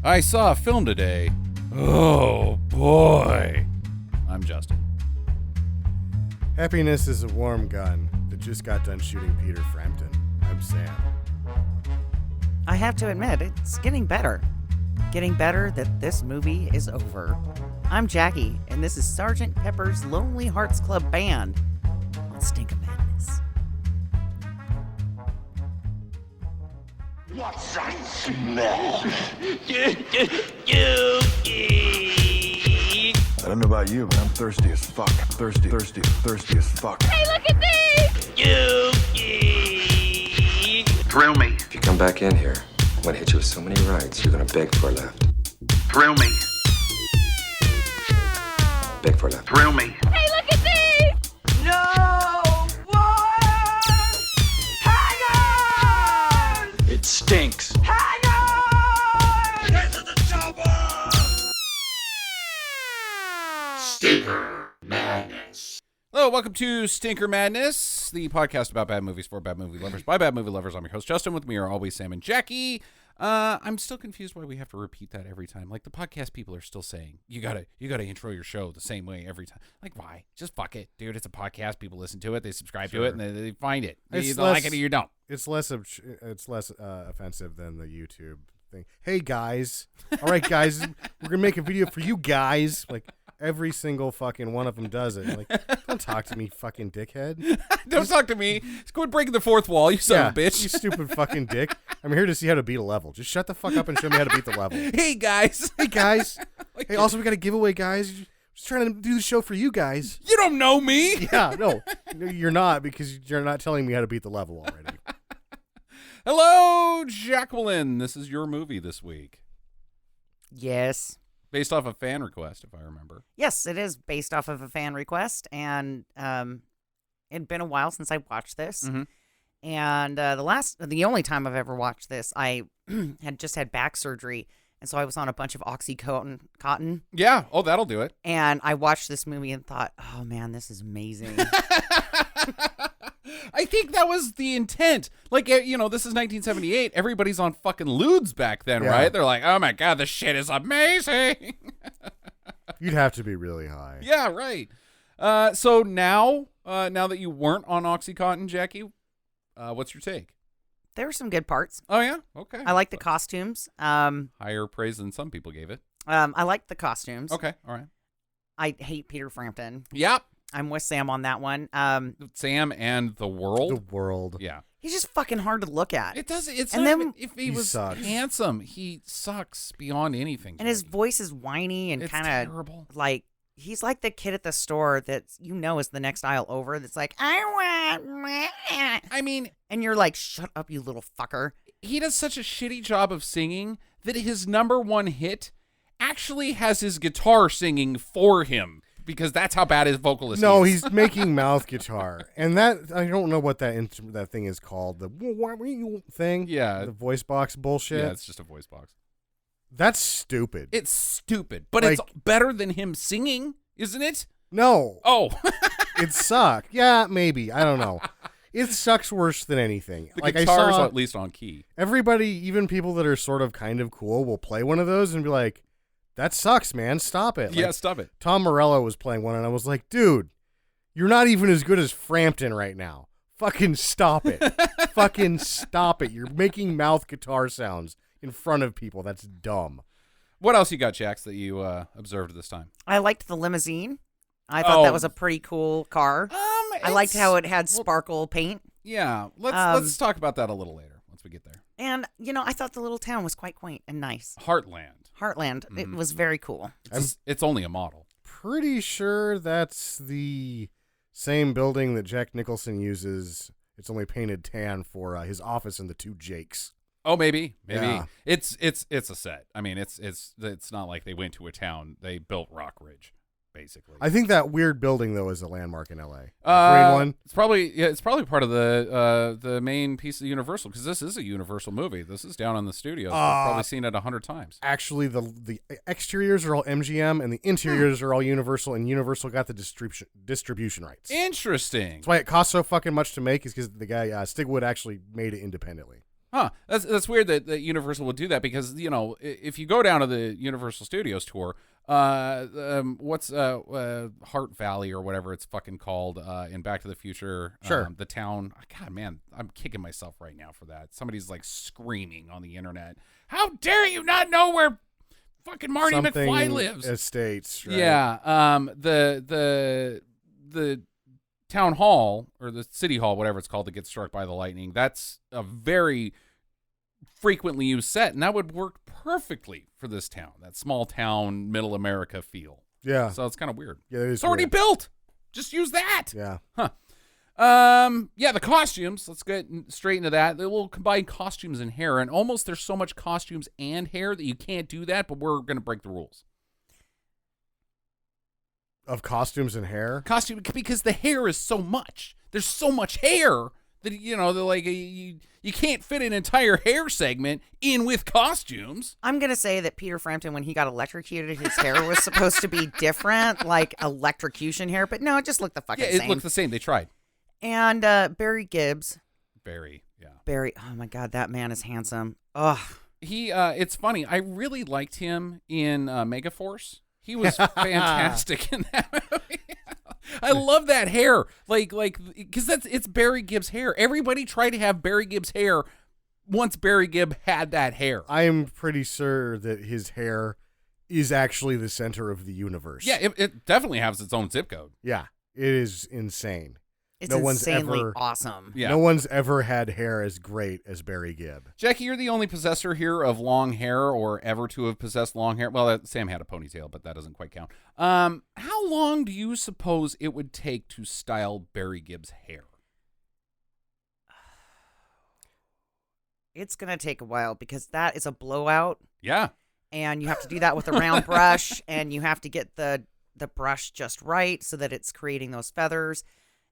I saw a film today. Oh, boy. I'm Justin. Happiness is a warm gun that just got done shooting Peter Frampton. I'm Sam. I have to admit, it's getting better. Getting better that this movie is over. I'm Jackie, and this is Sgt Pepper's Lonely Hearts Club Band on Stink of Madness. What's that smell? I don't know about you, but I'm thirsty as fuck. Thirsty as fuck. Hey, look at this! Thrill me. If you come back in here, I'm gonna hit you with so many rights, you're gonna beg for a left. Thrill me. Beg for a left. Thrill me. Hey, look at these! No one! Hang on! It stinks. Hang on! Get to the chopper! Stinker Madness. Hello, welcome to Stinker Madness, the podcast about bad movies for bad movie lovers by bad movie lovers. I'm your host, Justin. With me are always Sam and Jackie. I'm still confused why we have to repeat that every time. Like, the podcast people are still saying, you gotta intro your show the same way every time. Like, why? Just fuck it, dude. It's a podcast. People listen to it. They subscribe to it, and they find it. You don't like it or you don't. It's less offensive than the YouTube thing. Hey, guys. All right, guys. We're going to make a video for you guys. Like, every single fucking one of them does it. Like, don't talk to me, fucking dickhead. Don't talk to me. Just quit breaking the fourth wall, you son of a bitch. You stupid fucking dick. I'm here to see how to beat a level. Just shut the fuck up and show me how to beat the level. Hey, guys. Hey, guys. Hey, also, we got a giveaway, guys. Just trying to do the show for you guys. You don't know me. Yeah, no, you're not, because you're not telling me how to beat the level already. Hello, Jacqueline. This is your movie this week. Yes. Based off a fan request, if I remember. Yes, it is based off of a fan request, and it'd been a while since I watched this. Mm-hmm. And the only time I've ever watched this, I had just had back surgery, and so I was on a bunch of Oxycontin. Yeah. Oh, that'll do it. And I watched this movie and thought, oh man, this is amazing. I think that was the intent. Like, this is 1978. Everybody's on fucking lewds back then, Yeah. right? They're like, oh my God, this shit is amazing. You'd have to be really high. Yeah, right. So now that you weren't on Oxycontin, Jackie, what's your take? There were some good parts. Oh, yeah? Okay. I like the costumes. Higher praise than some people gave it. I like the costumes. Okay, all right. I hate Peter Frampton. Yep. I'm with Sam on that one. Sam and the world. The world. Yeah. He's just fucking hard to look at. It does. It's And not then even, if he was sucks. handsome, he sucks beyond anything. And his Jackie. voice is whiny and It's kind of terrible. like, he's like the kid at the store that is the next aisle over that's like, I want. I mean, And you're like, shut up, you little fucker. he does such a shitty job of singing that his number one hit actually has his guitar singing for him, because that's how bad his vocalist is. No, he's making mouth guitar, and that I don't know what that thing is called. The thing. Yeah. The voice box bullshit. Yeah, it's just a voice box. That's stupid. It's stupid, but Like- it's better than him singing, isn't it? No, Oh, it sucks. Yeah, maybe. I don't know. It sucks worse than anything. the like, I guitar's saw at least on key. everybody, even people that are sort of kind of cool, will play one of those and be like, "That sucks, man. Stop it." Yeah, Like, stop it. Tom Morello was playing one, and I was like, dude, you're not even as good as Frampton right now. Fucking stop it. Fucking stop it. You're making mouth guitar sounds in front of people. That's dumb. What else you got, Jax, that you observed this time? I liked the limousine. I thought that Oh. was a pretty cool car. I liked how it had sparkle paint. Yeah, let's talk about that a little later once we get there. And, I thought the little town was quite quaint and nice. Heartland. Heartland. It was very cool. It's only a model. Pretty sure that's the same building that Jack Nicholson uses. It's only painted tan for his office and the two Jakes. Oh, maybe. Yeah. It's a set. I mean, it's not like they went to a town. They built Rock Ridge, basically. I think that weird building, though, is a landmark in L.A. Green one? It's probably part of the main piece of Universal, because this is a Universal movie. This is down in the studios. We've probably seen it 100 times. Actually, the exteriors are all MGM, and the interiors are all Universal, and Universal got the distribution rights. Interesting. That's why it costs so fucking much to make, is because the guy, Stigwood, actually made it independently. Huh. That's weird that Universal would do that because, if you go down to the Universal Studios tour, what's Heart Valley or whatever it's fucking called in Back to the Future. Sure. The town. God, man, I'm kicking myself right now for that. Somebody's like screaming on the internet. How dare you not know where fucking Marty Something McFly lives? Estates. Right? Yeah. The town hall or the city hall, whatever it's called, that gets struck by the lightning. That's a very frequently used set, and that would work perfectly for this town. That small town, middle America feel. Yeah. So it's kind of weird. Yeah, it is It's already weird. built. Just use that. Yeah. Yeah, the costumes. Let's get straight into that. They will combine costumes and hair, and almost there's so much costumes and hair that you can't do that, but we're going to break the rules. Of costumes and hair? Because the hair is so much. There's so much hair that, they're like, you can't fit an entire hair segment in with costumes. I'm going to say that Peter Frampton, when he got electrocuted, his hair was supposed to be different, like electrocution hair. But no, it just looked the fucking Yeah, it same. looked the same. They tried. And Barry Gibbs. Barry, yeah. Barry, oh my God, that man is handsome. Ugh. It's funny. I really liked him in Megaforce. He was fantastic in that movie. I love that hair. Because it's Barry Gibb's hair. Everybody tried to have Barry Gibb's hair once Barry Gibb had that hair. I am pretty sure that his hair is actually the center of the universe. Yeah, it definitely has its own zip code. Yeah, it is insane. It's No one's insanely ever- awesome. Yeah. No one's ever had hair as great as Barry Gibb. Jackie, you're the only possessor here of long hair or ever to have possessed long hair. Well, Sam had a ponytail, but that doesn't quite count. How long do you suppose it would take to style Barry Gibb's hair? It's going to take a while because that is a blowout. Yeah. And you have to do that with a round brush, and you have to get the brush just right so that it's creating those feathers.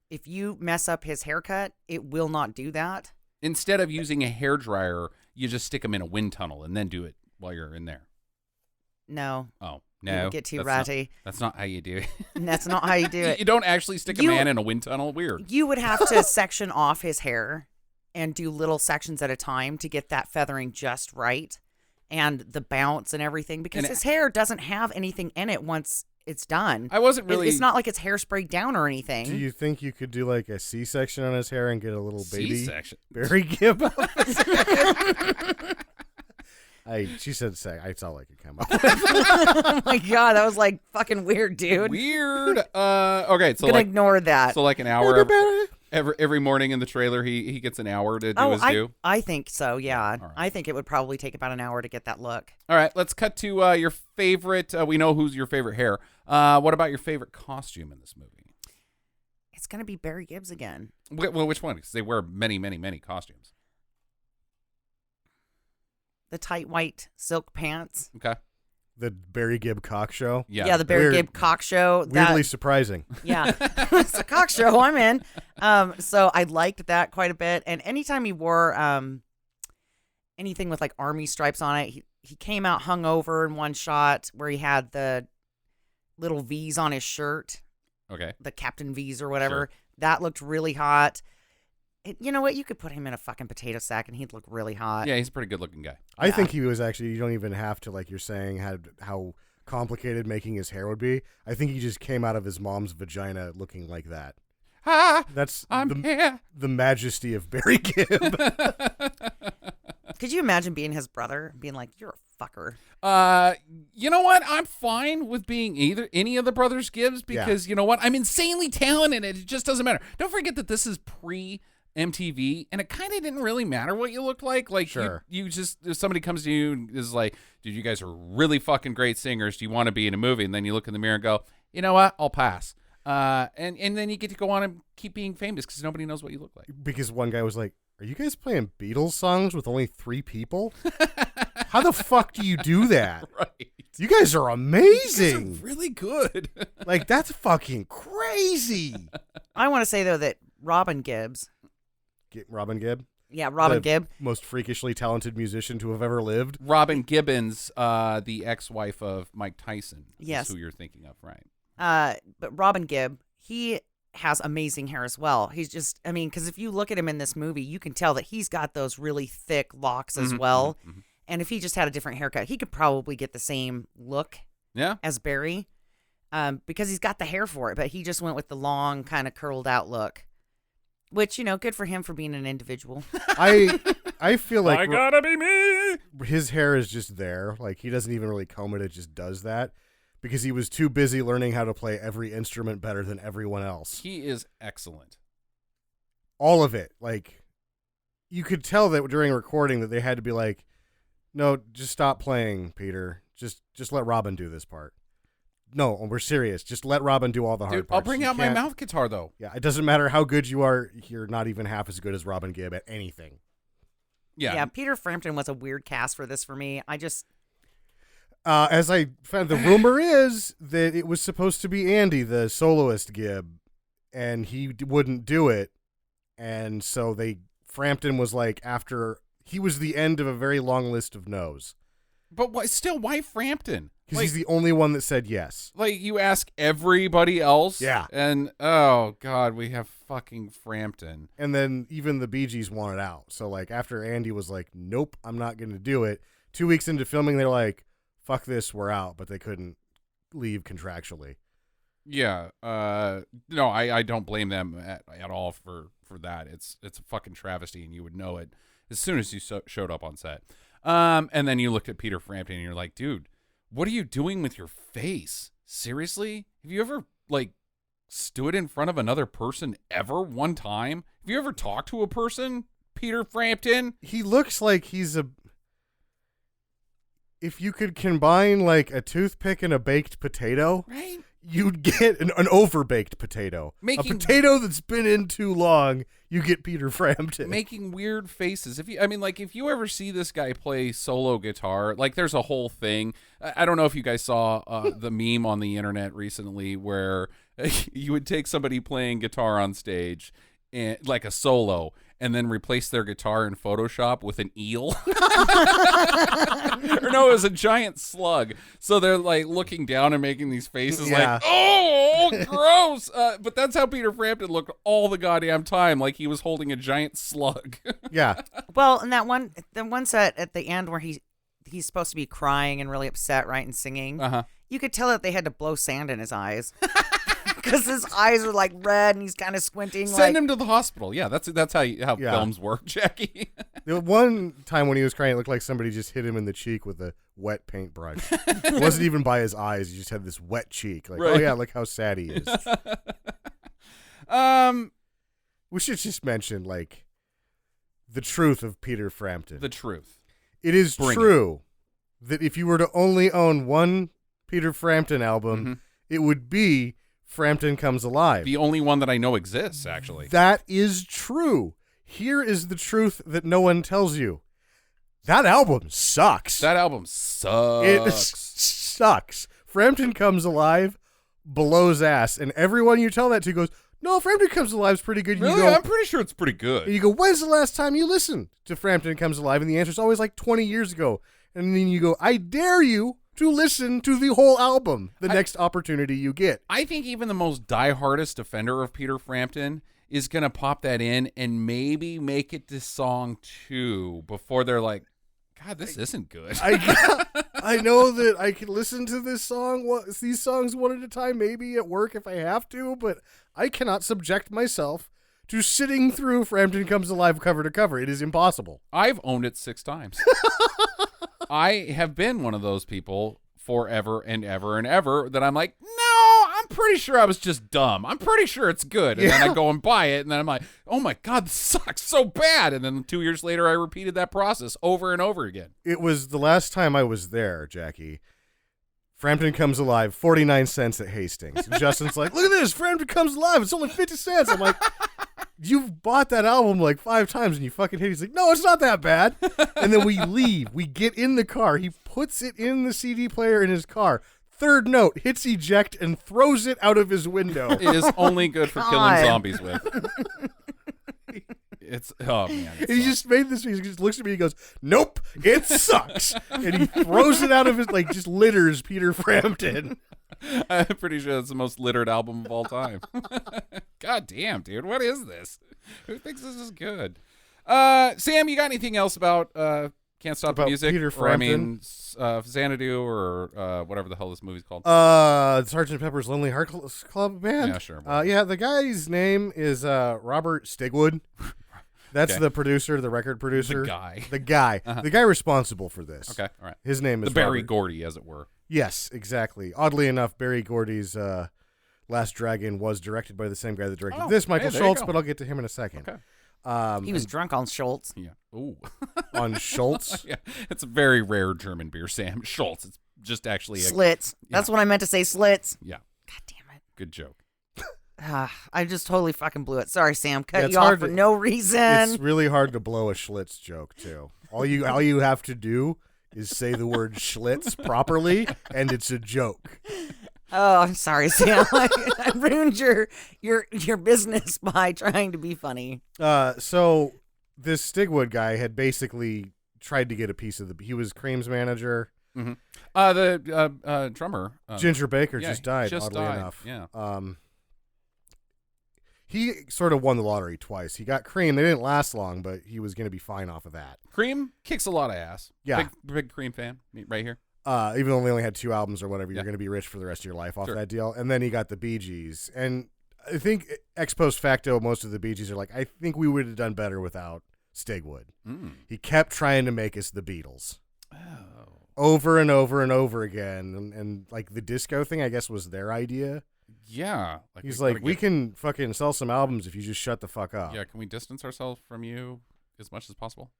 If you mess up his haircut, it will not do that. Instead of using a hairdryer, you just stick them in a wind tunnel and then do it while you're in there. No. Oh, You no. would get too that's ratty. That's not how you do it. That's not how you do it. You don't actually stick a man in a wind tunnel? Weird. You would have to section off his hair and do little sections at a time to get that feathering just right and the bounce and everything because his hair doesn't have anything in it once it's done. I wasn't really... It's not like it's hairspray down or anything. Do you think you could do like a C-section on his hair and get a little baby C-section? Barry Gibb? She said that's all I could come up with. Oh my God, that was like fucking weird, dude. Weird. Okay, so I'm gonna ignore that. So like an hour every morning in the trailer, he gets an hour to do his due. I think so. Yeah, right. I think it would probably take about an hour to get that look. All right, let's cut to your favorite. We know who's your favorite hair. What about your favorite costume in this movie? It's gonna be Barry Gibbs again. Well, which one? Because they wear many, many, many costumes. The tight white silk pants. Okay. The Barry Gibb cock show. Yeah, the Barry Weird. Gibb cock show. Weirdly surprising. Yeah, it's a cock show. I'm in. So I liked that quite a bit. And anytime he wore anything with like army stripes on it, he came out hungover in one shot where he had the little V's on his shirt. Okay. The Captain V's or whatever. Sure. That looked really hot. You know what? You could put him in a fucking potato sack and he'd look really hot. Yeah, he's a pretty good looking guy. I think he was actually, you don't even have to, like you're saying, how complicated making his hair would be. I think he just came out of his mom's vagina looking like that. That's the majesty of Barry Gibb. Could you imagine being his brother, being like, "You're a fucker"? You know what? I'm fine with being any of the Brothers Gibbs because you know what? I'm insanely talented. It just doesn't matter. Don't forget that this is pre-MTV, and it kind of didn't really matter what you looked like. Like, sure. you just, if somebody comes to you and is like, dude, you guys are really fucking great singers. Do you want to be in a movie? And then you look in the mirror and go, you know what? I'll pass. And then you get to go on and keep being famous because nobody knows what you look like. Because one guy was like, are you guys playing Beatles songs with only 3 people? How the fuck do you do that? Right. You guys are amazing. You guys are really good. Like, that's fucking crazy. I want to say though that Robin Gibbs. Robin Gibb? Yeah, Robin The Gibb. most freakishly talented musician to have ever lived. Robin Gibbons, the ex-wife of Mike Tyson. Yes. Is who you're thinking of, right? But Robin Gibb, he has amazing hair as well. He's just, I mean, because if you look at him in this movie, you can tell that he's got those really thick locks as well. And if he just had a different haircut, he could probably get the same look as Barry because he's got the hair for it. But he just went with the long, kind of curled out look, which, you know, good for him for being an individual. I feel like I gotta be me. his hair is just there. Like, he doesn't even really comb it. It just does that because he was too busy learning how to play every instrument better than everyone else. He is excellent. All of it. Like, you could tell that during recording that they had to be like, no, just stop playing, Peter. Just let Robin do this part. No, we're serious. Just let Robin do all the hard Dude, parts. I'll bring out my mouth guitar, though. Yeah, it doesn't matter how good you are. You're not even half as good as Robin Gibb at anything. Yeah. Peter Frampton was a weird cast for this for me. I just... As I found, the rumor is that it was supposed to be Andy, the soloist Gibb, and he wouldn't do it. And so Frampton was like, after, he was the end of a very long list of no's. But why Frampton? Because he's the only one that said yes. Like, you ask everybody else? Yeah. And, oh, God, we have fucking Frampton. And then even the Bee Gees wanted out. So, like, after Andy was like, nope, I'm not going to do it, 2 weeks into filming, they're like, fuck this, we're out. But they couldn't leave contractually. Yeah. No, I don't blame them at all for that. It's a fucking travesty, and you would know it as soon as you showed up on set. And then you looked at Peter Frampton, and you're like, dude, what are you doing with your face? Seriously? Have you ever, like, stood in front of another person ever one time? Have you ever talked to a person, Peter Frampton? He looks like he's if you could combine, like, a toothpick and a baked potato, Right? you'd get an over-baked potato. A potato that's been in too long, you get Peter Frampton. Making weird faces. If you ever see this guy play solo guitar, like, there's a whole thing. I don't know if you guys saw the meme on the internet recently where you would take somebody playing guitar on stage, and like a solo, and then replace their guitar in Photoshop with an eel. Or no, it was a giant slug. So they're like looking down and making these faces like, oh, gross. But that's how Peter Frampton looked all the goddamn time, like he was holding a giant slug. Yeah. Well, and the one set at the end where he's supposed to be crying and really upset, right, and singing, you could tell that they had to blow sand in his eyes. Because his eyes are like red and he's kind of squinting. Send him to the hospital. Yeah, that's how films work, Jackie. The one time when he was crying, it looked like somebody just hit him in the cheek with a wet paintbrush. It wasn't even by his eyes. He just had this wet cheek. Like, right. Oh yeah, look how sad he is. We should just mention, like, the truth of Peter Frampton. The truth. It is true that if you were to only own one Peter Frampton album, it would be Frampton Comes Alive. The only one that I know exists, actually. That is true. Here is the truth that no one tells you. That album sucks. That album sucks. It sucks. Frampton Comes Alive blows ass, and everyone you tell that to goes, no, Frampton Comes Alive is pretty good. Really? You go, I'm pretty sure it's pretty good. And you go, when's the last time you listened to Frampton Comes Alive? And the answer is always like 20 years ago. And then you go, I dare you to listen to the whole album the next opportunity you get. I think even the most diehardest defender of Peter Frampton is going to pop that in and maybe make it to song 2 before they're like, God, this isn't good. I know that I can listen to these songs one at a time, maybe at work if I have to, but I cannot subject myself to sitting through Frampton Comes Alive cover to cover. It is impossible. I've owned it 6 times. I have been one of those people forever and ever and ever that I'm like, no, I'm pretty sure I was just dumb. I'm pretty sure it's good. And then I go and buy it, and then I'm like, oh my God, this sucks so bad. And then 2 years later, I repeated that process over and over again. It was the last time I was there, Jackie. Frampton Comes Alive, 49 cents at Hastings. And Justin's like, look at this, Frampton Comes Alive. It's only 50 cents. I'm like, you've bought that album like 5 times and you fucking hate it. He's like, no, it's not that bad. And then we leave. We get in the car. He puts it in the CD player in his car. Third note, hits eject and throws it out of his window. It is only good for killing zombies with. It's, oh man. And he just made this, he just looks at me and goes, nope, it sucks. And he throws it out of his, like, just litters Peter Frampton. I'm pretty sure it's the most littered album of all time. God damn, dude. What is this? Who thinks this is good? Sam, you got anything else about Can't Stop the About Music? Peter Or, I mean, Frampton? Xanadu or whatever the hell this movie's called. Sgt. Pepper's Lonely Hearts Club Band? Yeah, sure. Yeah, the guy's name is Robert Stigwood. That's Okay. the producer, the record producer. The guy. The guy. Uh-huh. The guy responsible for this. Okay, all right. His name is The Barry Robert. Gordy, as it were. Yes, exactly. Oddly enough, Barry Gordy's Last Dragon was directed by the same guy that directed this, Michael hey, there you Schultz, go. but I'll get to him in a second. Okay. He was drunk on Schultz. Yeah. Ooh. On Schultz? Yeah. It's a very rare German beer, Sam. Schultz. It's just actually a... Slits. That's what I meant to say, slits. Yeah. God damn it. Good joke. I just totally fucking blew it. Sorry, Sam. Cut it's you off hard for to- no reason. It's really hard to blow a Schlitz joke, too. All you have to do is say the word Schlitz properly, and it's a joke. Oh, I'm sorry, Sam. I ruined your business by trying to be funny. So this Stigwood guy had basically tried to get a piece of he was Cream's manager. Mm-hmm. The drummer. Ginger Baker yeah, just died, just oddly died, enough. yeah. He sort of won the lottery twice. He got Cream. They didn't last long, but he was going to be fine off of that. Cream kicks a lot of ass. Yeah. Big Cream fan. Me right here. Even though they only had 2 albums or whatever, Yeah. you're going to be rich for the rest of your life off Sure. that deal. And then he got the Bee Gees. And I think ex post facto, most of the Bee Gees are like, I think we would have done better without Stigwood. Mm. He kept trying to make us the Beatles. Oh. Over and over and over again. And like the disco thing, I guess, was their idea. Yeah. He's we like, gotta we get- can fucking sell some albums if you just shut the fuck up. Yeah, can we distance ourselves from you as much as possible?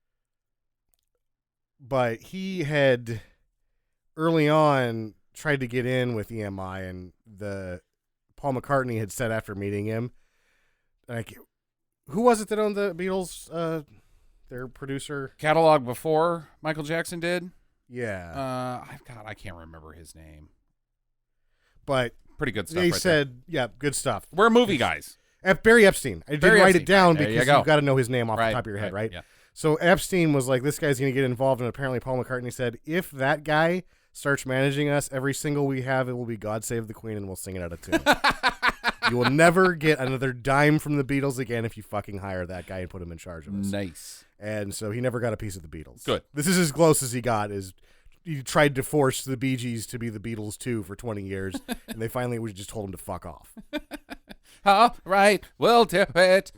But he had early on tried to get in with EMI, and the Paul McCartney had said after meeting him, like, who was it that owned the Beatles? Their producer? Catalog before Michael Jackson did? Yeah. I can't remember his name. But Pretty good stuff they right said, yeah, good stuff. there. We're movie guys. Barry Epstein. I didn't Barry write Epstein. it down There you because go. you've got to know his name off Right, the top of your head, right? Yeah. So Epstein was like, this guy's going to get involved, and apparently Paul McCartney said, if that guy starts managing us, every single we have, it will be God Save the Queen, and we'll sing it out of tune. You will never get another dime from the Beatles again if you fucking hire that guy and put him in charge of us. Nice. And so he never got a piece of the Beatles. Good. This is as close as he got. Is he tried to force the Bee Gees to be the Beatles too for 20 years, and they finally just told him to fuck off. All right, we'll do it.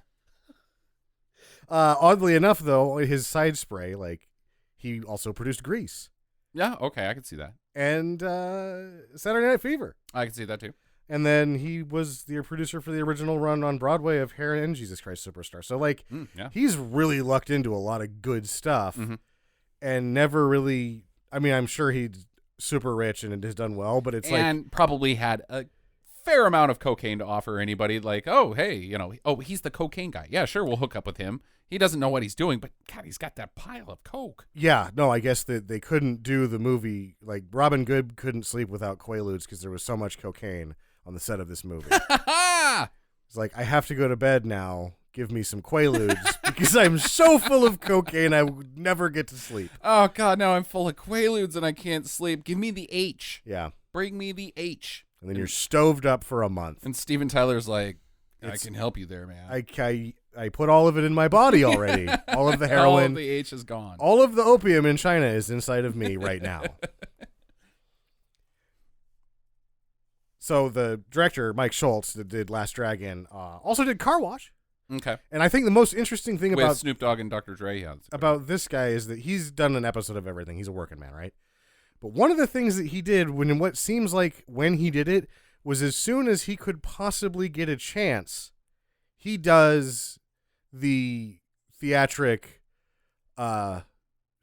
Oddly enough, though, his side spray, like, he also produced Grease Yeah, okay, I can see that. and Saturday Night Fever. I can see that too. And then he was the producer for the original run on Broadway of Hair and Jesus Christ Superstar. So, like, Yeah. he's really lucked into a lot of good stuff and never really, I mean, I'm sure he's super rich and has done well, but it's And probably had a fair amount of cocaine to offer anybody. Like, oh, hey, he's the cocaine guy. Yeah, sure, we'll hook up with him. He doesn't know what he's doing, but God, he's got that pile of coke. yeah, no, I guess that they couldn't do the movie. Like, Robin Gibb couldn't sleep without Quaaludes because there was so much cocaine on the set of this movie. It's like, I have to go to bed now. Give me some Quaaludes because I'm so full of cocaine I would never get to sleep. Oh, God, now I'm full of Quaaludes and I can't sleep. Give me the H. Yeah. Bring me the H. And then you're stoved up for a month. And Steven Tyler's like, I It's- can help you there, man. I put all of it in my body already. All of the All heroin. of the H is gone. All of the opium in China is inside of me right now. So the director, Mike Schultz, that did Last Dragon, also did Car Wash. Okay. And I think the most interesting thing With about Snoop Dogg and Dr. Dre, yeah. this guy is that he's done an episode of everything. He's a working man, right? But one of the things that he did when what seems like when he did it was as soon as he could possibly get a chance, he does the theatric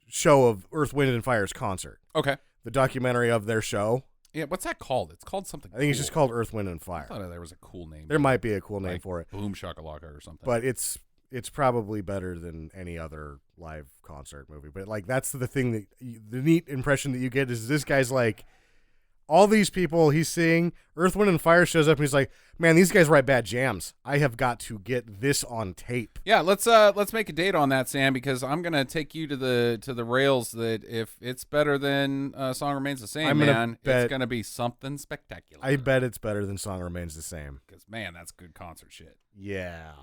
show of Earth, Wind, and Fire's concert. Okay. The documentary of their show. Yeah, what's that called? It's called something I think it's cool. just called Earth, Wind, and I Fire. thought there was a cool name. There might be a cool name Like for it. Boom Shakalaka or something. But it's probably better than any other live concert movie. But like that's the thing that the neat impression that you get is this guy's like, all these people he's seeing, Earth, Wind, and Fire shows up, and he's like, man, these guys write bad jams. I have got to get this on tape. Yeah, let's make a date on that, Sam, because I'm gonna take you to the rails that if it's better than Song Remains the Same, man, it's gonna be something spectacular. I bet it's better than Song Remains the Same. Because, man, that's good concert shit. Yeah.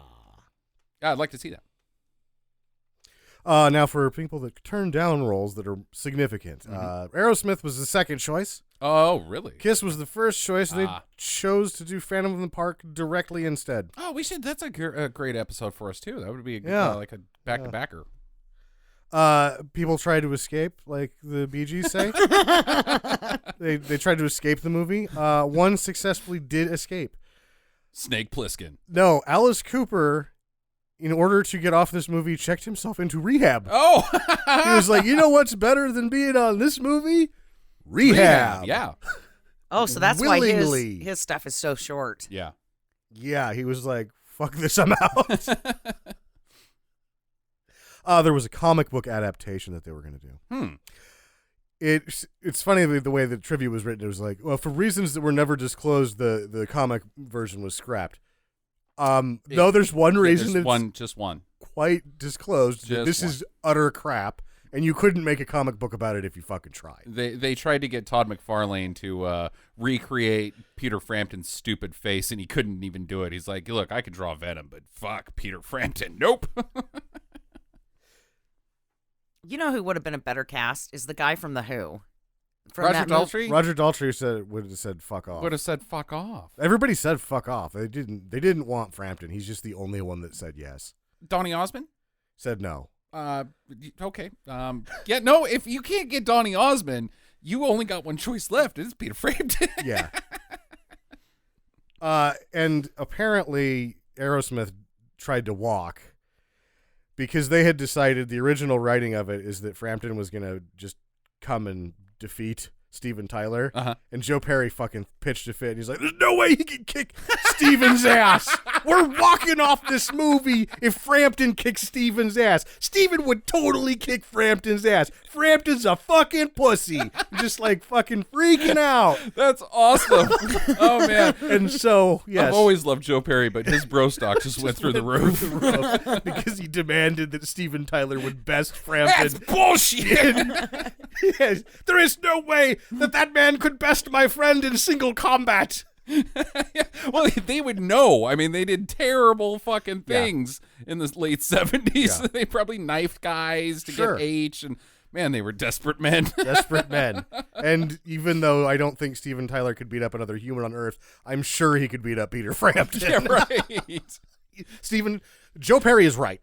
Yeah, I'd like to see that. Now, for people that turn down roles that are significant, Aerosmith was the second choice. Oh, really? Kiss was the first choice. They chose to do Phantom of the Park directly instead. Oh, we should. That's a great episode for us too. That would be like a back-to-backer. People try to escape, like the Bee Gees say. They tried to escape the movie. One successfully did escape. Snake Plissken. No, Alice Cooper, in order to get off this movie, checked himself into rehab. Oh! He was like, you know what's better than being on this movie? Rehab. Yeah. Oh, so that's Willingly. why his stuff is so short. Yeah. Yeah, he was like, fuck this, I'm out. There was a comic book adaptation that they were going to do. It's funny the way the trivia was written. It was like, well, for reasons that were never disclosed, the comic version was scrapped. No, there's one reason. Just one. Quite disclosed. Just this one. is utter crap, and you couldn't make a comic book about it if you fucking tried. They tried to get Todd McFarlane to recreate Peter Frampton's stupid face, and he couldn't even do it. He's like, look, I could draw Venom, but fuck Peter Frampton. Nope. You know who would have been a better cast is the guy from The Who. From Roger that Daltrey? Roger Daltrey would have said fuck off. Would have said fuck off. Everybody said fuck off. They didn't want Frampton. He's just the only one that said yes. Donny Osmond? Said no. Okay. Yeah, no, if you can't get Donny Osmond, you only got one choice left. It's Peter Frampton. Yeah. And apparently Aerosmith tried to walk because they had decided the original writing of it is that Frampton was going to just come and defeat Steven Tyler. And Joe Perry fucking pitched a fit. He's like, there's no way he can kick Steven's ass. We're walking off this movie if Frampton kicks Steven's ass. Steven would totally kick Frampton's ass. Frampton's a fucking pussy. Just like fucking freaking out. That's awesome. Oh, man. And so, yes. I've always loved Joe Perry, but his bro stock just went through the roof. Because he demanded that Steven Tyler would best Frampton. That's bullshit. Yes, there is no way that man could best my friend in single combat. Yeah, well, they would know. I mean, they did terrible fucking things in the late 70s. Yeah. They probably knifed guys to Sure. get H, and man, they were desperate men. Desperate men. And even though I don't think Steven Tyler could beat up another human on Earth, I'm sure he could beat up Peter Frampton. Yeah, right. Joe Perry is right.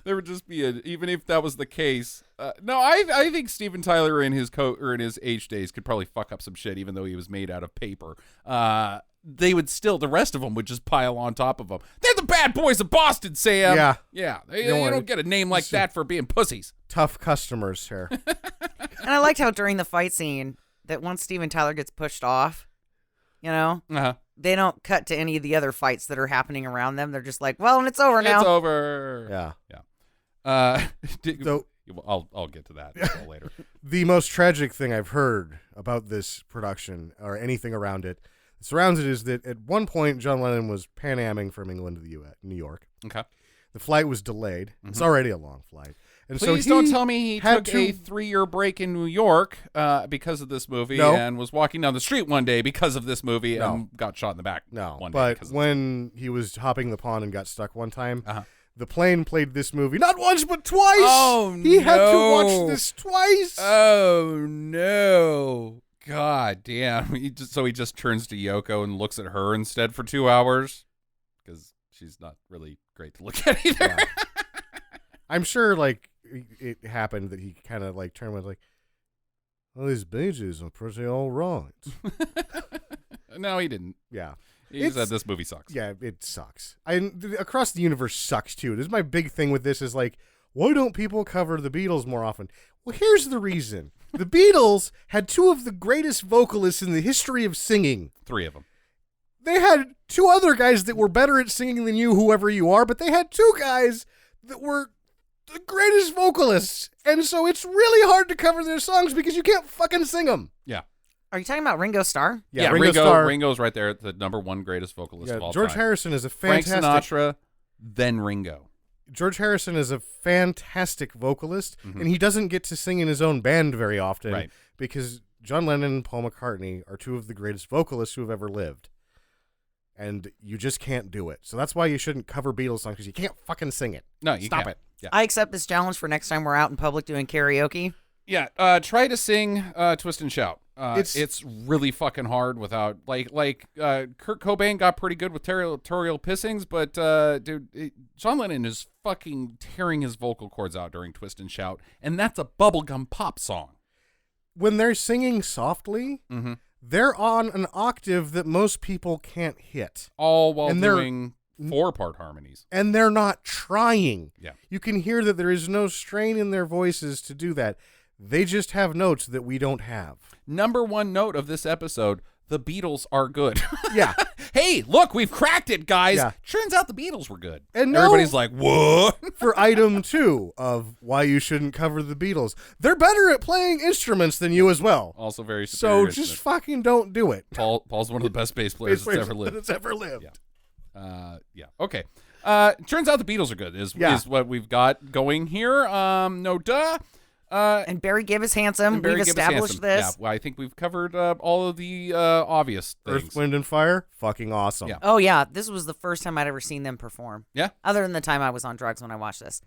There would just be even if that was the case. No, I think Steven Tyler in his in his H days could probably fuck up some shit, even though he was made out of paper. They would still, the rest of them would just pile on top of him. They're the bad boys of Boston, Sam. Yeah. Yeah. You don't get a name like that for being pussies. Tough customers here. And I liked how during the fight scene that once Steven Tyler gets pushed off, you know, they don't cut to any of the other fights that are happening around them. They're just like, well, and it's over now. It's over. Yeah. So I'll get to that a little later. The most tragic thing I've heard about this production or anything around it that surrounds it is that at one point John Lennon was Pan Amming from England to the New York. Okay. The flight was delayed. It's already a long flight. And Please so don't tell me he had took a 3-year break in New York because of this movie and was walking down the street one day because of this movie and got shot in the back. One day but when he was hopping the pond and got stuck one time, the plane played this movie not once but twice. Oh, he had to watch this twice. Oh, no. God damn. He just turns to Yoko and looks at her instead for 2 hours because she's not really great to look at either. Yeah. I'm sure, like, it happened that he kind of, like, turned and was like, well, these Bee Gees are pretty all right. No, he didn't. Yeah. He said this movie sucks. Yeah, it sucks. Across the universe sucks, too. This is my big thing with this is, like, why don't people cover the Beatles more often? Well, here's the reason. The Beatles had two of the greatest vocalists in the history of singing. 3 of them. They had 2 other guys that were better at singing than you, whoever you are, but they had 2 guys that were the greatest vocalists. And so it's really hard to cover their songs because you can't fucking sing them. Yeah. Are you talking about Ringo Starr? Yeah, Ringo Starr. Ringo's right there, the number one greatest vocalist of all George time. Harrison is a Frank fantastic. Sinatra, then Ringo. George Harrison is a fantastic vocalist, and he doesn't get to sing in his own band very often, Right. because John Lennon and Paul McCartney are two of the greatest vocalists who have ever lived. And you just can't do it. So that's why you shouldn't cover Beatles songs, because you can't fucking sing it. No, you Stop can't. it. Yeah. I accept this challenge for next time we're out in public doing karaoke. Yeah, try to sing Twist and Shout. It's really fucking hard without Kurt Cobain got pretty good with territorial pissings, but John Lennon is fucking tearing his vocal cords out during Twist and Shout, and that's a bubblegum pop song. when they're singing softly, they're on an octave that most people can't hit. All while And they're- doing 4-part harmonies. And they're not trying. Yeah. You can hear that there is no strain in their voices to do that. They just have notes that we don't have. Number one note of this episode, the Beatles are good. Yeah. Hey, look, we've cracked it, guys. Yeah. Turns out the Beatles were good. And no- everybody's like, what? For item 2 of why you shouldn't cover the Beatles, they're better at playing instruments than you as well. Also very So superior just instrument. fucking don't do it. Paul's one of the best bass players that's ever lived. That's ever lived. Yeah. Okay. Turns out the Beatles are good is what we've got going here. No duh. And Barry Gibb is handsome. And Barry We've Gibb is established handsome. this. Yeah, well, I think we've covered all of the obvious things. Earth, Wind, and Fire, fucking awesome. Yeah. Oh, yeah. This was the first time I'd ever seen them perform. Yeah. Other than the time I was on drugs when I watched this.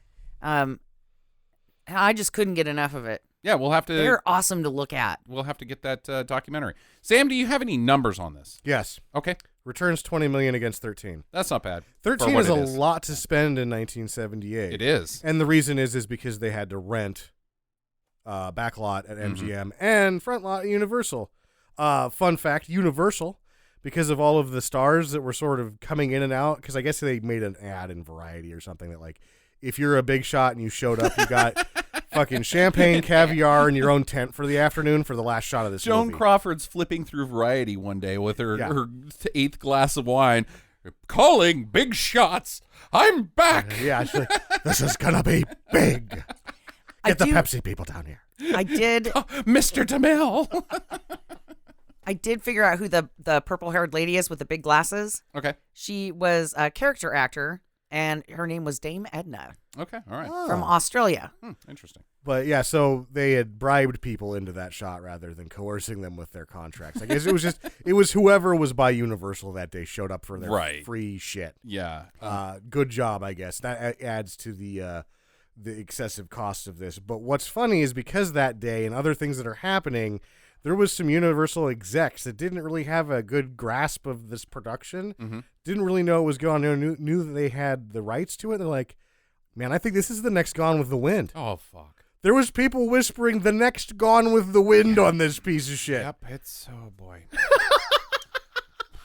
I just couldn't get enough of it. Yeah, we'll have to They're awesome to look at. get that documentary. Sam, do you have any numbers on this? Yes. Okay, Returns 20 million against 13. that's not bad. 13 for what is it a lot to spend in 1978. It is. And the reason is because they had to rent backlot at MGM and front lot at Universal. Fun fact, Universal, because of all of the stars that were sort of coming in and out, because I guess they made an ad in Variety or something that, like, if you're a big shot and you showed up, you got fucking champagne, caviar, and your own tent for the afternoon for the last shot of this Joan movie. Crawford's flipping through Variety one day with her, Yeah. her 8th glass of wine. Calling big shots. I'm back. Yeah, she's like, this is going to be big. Get the Pepsi people down here. I did Mr. DeMille. I did figure out who the purple-haired lady is with the big glasses. Okay. She was a character actor, and her name was Dame Edna Okay. All right. from Australia. Interesting. But yeah, so they had bribed people into that shot rather than coercing them with their contracts. I guess it was whoever was by Universal that day showed up for their free shit. Yeah. Good job, I guess. That adds to the excessive cost of this. But what's funny is because that day and other things that are happening, there was some Universal execs that didn't really have a good grasp of this production, didn't really know what was going on, knew that they had the rights to it. They're like, man, I think this is the next Gone with the Wind. Oh, fuck. There was people whispering the next Gone with the Wind on this piece of shit. Yep. It's, oh, boy.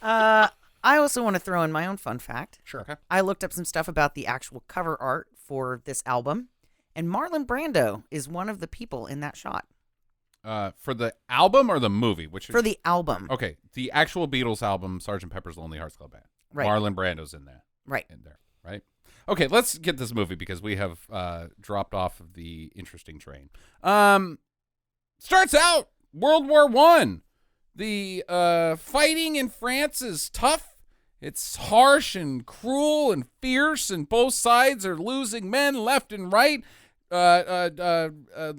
I also want to throw in my own fun fact. Sure. Okay. I looked up some stuff about the actual cover art for this album, and Marlon Brando is one of the people in that shot. For the album or the movie? For the album. Okay, the actual Beatles album, Sgt. Pepper's Lonely Hearts Club Band. Right. Marlon Brando's in there. Right. In there, right? Okay, let's get this movie because we have dropped off of the interesting train. Starts out World War I. The fighting in France is tough. It's harsh and cruel and fierce, and both sides are losing men left and right.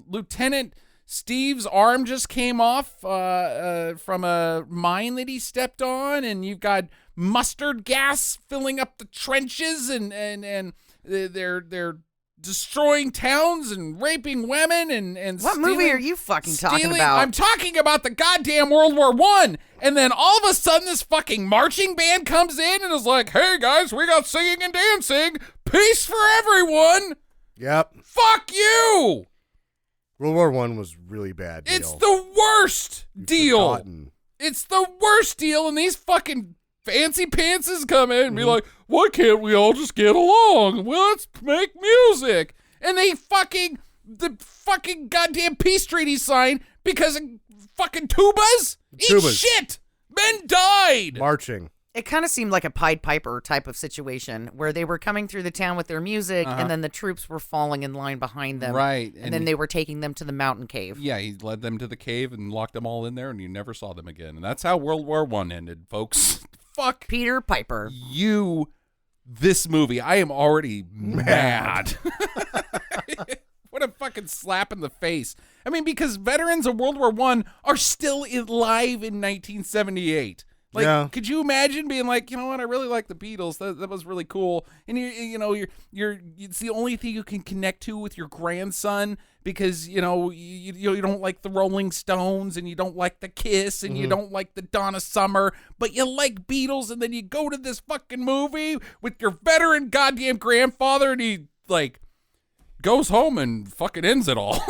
Lieutenant Steve's arm just came off from a mine that he stepped on, and you've got mustard gas filling up the trenches, and they're destroying towns and raping women and What movie are you fucking talking about? I'm talking about the goddamn World War I. And then all of a sudden this fucking marching band comes in and is like, hey guys, we got singing and dancing. Peace for everyone. Yep. Fuck you. World War I was really bad deal. It's the worst deal. Forgotten. It's the worst deal, and these fucking fancy pantses come in and be like, why can't we all just get along? Well, let's make music. And the fucking goddamn peace treaty signed because of fucking tubas? Eat Tubas. shit. Men died. Marching. It kind of seemed like a Pied Piper type of situation where they were coming through the town with their music, and then the troops were falling in line behind them. Right. And then they were taking them to the mountain cave. Yeah, he led them to the cave and locked them all in there, and you never saw them again. And that's how World War I ended, folks. Fuck Peter Piper. you, this movie. I am already mad. What a fucking slap in the face. I mean, because veterans of World War I are still alive in 1978. Like, Yeah. could you imagine being like, you know what? I really like the Beatles. That was really cool. And you're it's the only thing you can connect to with your grandson because you don't like the Rolling Stones and you don't like the Kiss and you don't like the Donna Summer, but you like Beatles. And then you go to this fucking movie with your veteran goddamn grandfather, and he like goes home and fucking ends it all.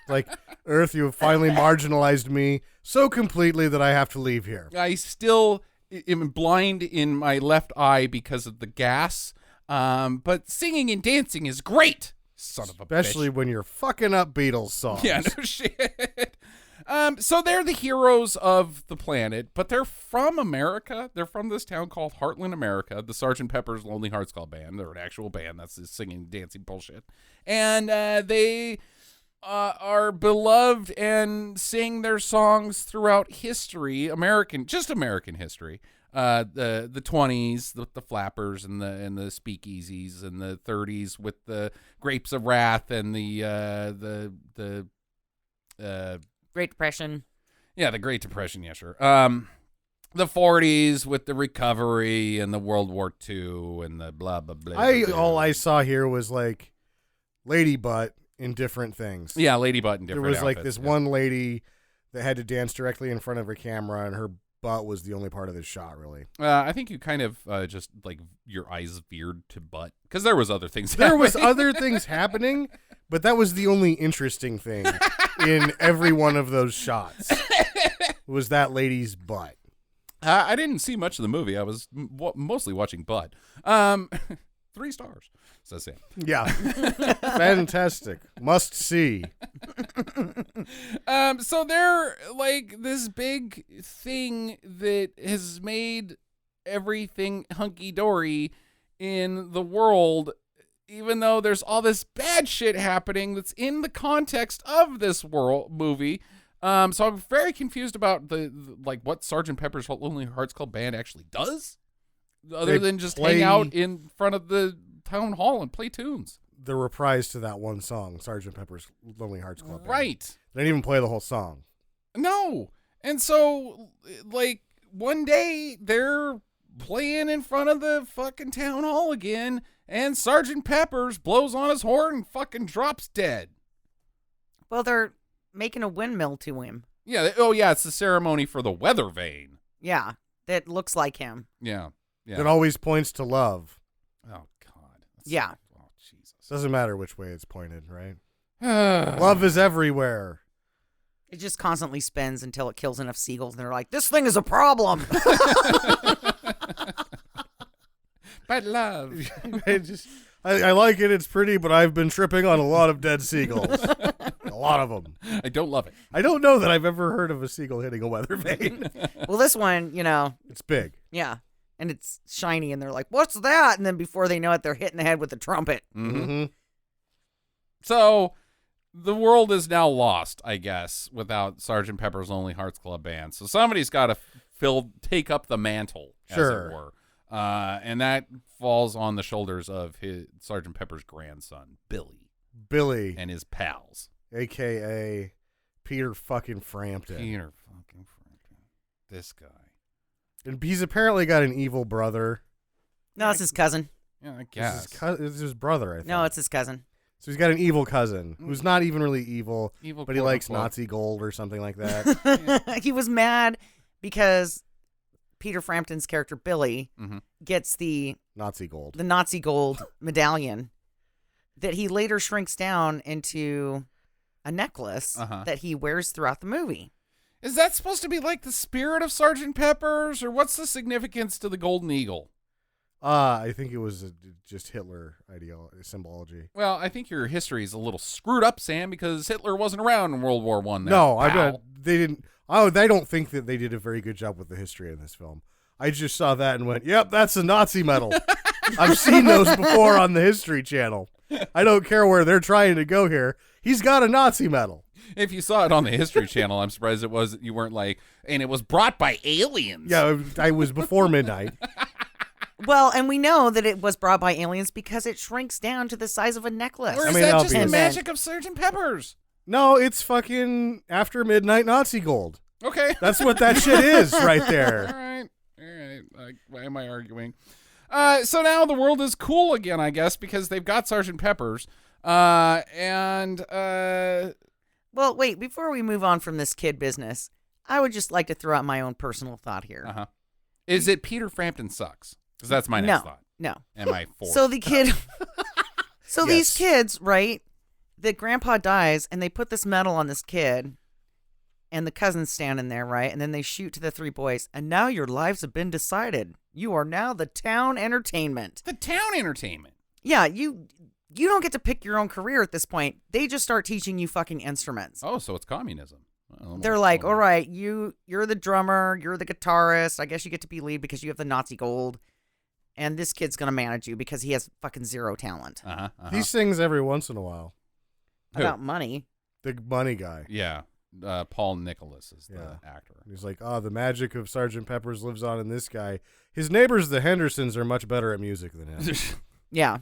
Like, Earth, you have finally marginalized me so completely that I have to leave here. I still am blind in my left eye because of the gas. But singing and dancing is great. Son of a Especially bitch. when you're fucking up Beatles songs. Yeah, no shit. So they're the heroes of the planet, but they're from America. They're from this town called Heartland, America. The Sgt. Pepper's Lonely Hearts Club Band. They're an actual band. That's this singing, dancing bullshit. And they are beloved and sing their songs throughout history, American history. The 20s, the flappers and the speakeasies, and the 30s with the Grapes of Wrath and the Great Depression. Yeah, the Great Depression, yeah, sure. The 40s with the recovery and the World War II and the blah, blah, blah. All I saw here was like lady butt in different things. Yeah, Lady Butt in There different was like outfits, this yeah. one lady that had to dance directly in front of her camera, and her butt was the only part of the shot, really. I think you kind of just like your eyes veered to butt because there was other things. There was happening. other things happening, but that was the only interesting thing in every one of those shots. Was that lady's butt. I didn't see much of the movie. I was mostly watching butt. 3 stars, says Sam. Yeah. Fantastic. Must see. So they're like this big thing that has made everything hunky-dory in the world, even though there's all this bad shit happening that's in the context of this world movie. So I'm very confused about the what Sgt. Pepper's Lonely Hearts Club Band actually does, other They than just play hang out in front of the town hall and play tunes. The reprise to that one song, Sgt. Pepper's Lonely Hearts Club Band. Right. They didn't even play the whole song. No. And so, like, one day they're playing in front of the fucking town hall again, and Sgt. Pepper's blows on his horn and fucking drops dead. Well, they're making a windmill to him. Yeah. Yeah, it's the ceremony for the weather vane. Yeah, that looks like him. Yeah. Yeah. That always points to love. Oh, God. Yeah. Oh, Jesus. Doesn't matter which way it's pointed, right? Love is everywhere. It just constantly spins until it kills enough seagulls, and they're like, this thing is a problem. But love. I like it. It's pretty, but I've been tripping on a lot of dead seagulls. A lot of them. I don't love it. I don't know that I've ever heard of a seagull hitting a weather vane. Well, this one, It's big. yeah. And it's shiny, and they're like, what's that? And then before they know it, they're hitting the head with the trumpet. Mm-hmm. So the world is now lost, I guess, without Sgt. Pepper's Lonely Hearts Club Band. So somebody's got to take up the mantle, as Sure. it were. And that falls on the shoulders of his Sgt. Pepper's grandson, Billy, and his pals. a.k.a. Peter fucking Frampton. Peter fucking Frampton. This guy. And he's apparently got an evil brother. No, it's his cousin. Yeah, I It's guess. it's his brother, I think. No, it's his cousin. So he's got an evil cousin who's not even really evil, Evil, but he quote, likes unquote. Nazi gold or something like that. He was mad because Peter Frampton's character, Billy, Mhm. gets the Nazi gold. Nazi gold medallion that he later shrinks down into a necklace that he wears throughout the movie. Is that supposed to be like the spirit of Sgt. Pepper's, or what's the significance to the Golden Eagle? I think it was just Hitler symbology. Well, I think your history is a little screwed up, Sam, because Hitler wasn't around in World War I. No, I bet they didn't. Oh, they don't think that they did a very good job with the history in this film. I just saw that and went, yep, that's a Nazi medal. I've seen those before on the History Channel. I don't care where they're trying to go here. He's got a Nazi medal. If you saw it on the History Channel, I'm surprised you weren't like, and it was brought by aliens. Yeah, I was before midnight. Well, and we know that it was brought by aliens because it shrinks down to the size of a necklace. Or is I mean, that just the obvious. magic of Sgt. Pepper's? No, it's fucking after midnight Nazi gold. Okay. That's what that shit is right All there. right. Why am I arguing? So now the world is cool again, I guess, because they've got Sgt. Pepper's. Well, wait, before we move on from this kid business, I would just like to throw out my own personal thought here. Uh-huh. Is it Peter Frampton sucks? Because that's my next thought. No. And my fourth. So the kid, Yes. these kids, right? That grandpa dies and they put this medal on this kid and the cousin's standing there, right? And then they shoot to the three boys. And now your lives have been decided. You are now the town entertainment. The town entertainment. Yeah, you don't get to pick your own career at this point. They just start teaching you fucking instruments. Oh, so it's communism. Well, They're like, all right, you're the drummer, you're the guitarist. I guess you get to be lead because you have the Nazi gold. And this kid's going to manage you because he has fucking zero talent. Uh-huh. He sings every once in a while. Who? About money. The money guy. Yeah. Paul Nicholas is the Yeah. actor. He's like, the magic of Sgt. Pepper's lives on in this guy. His neighbors, the Hendersons, are much better at music than him. Yeah.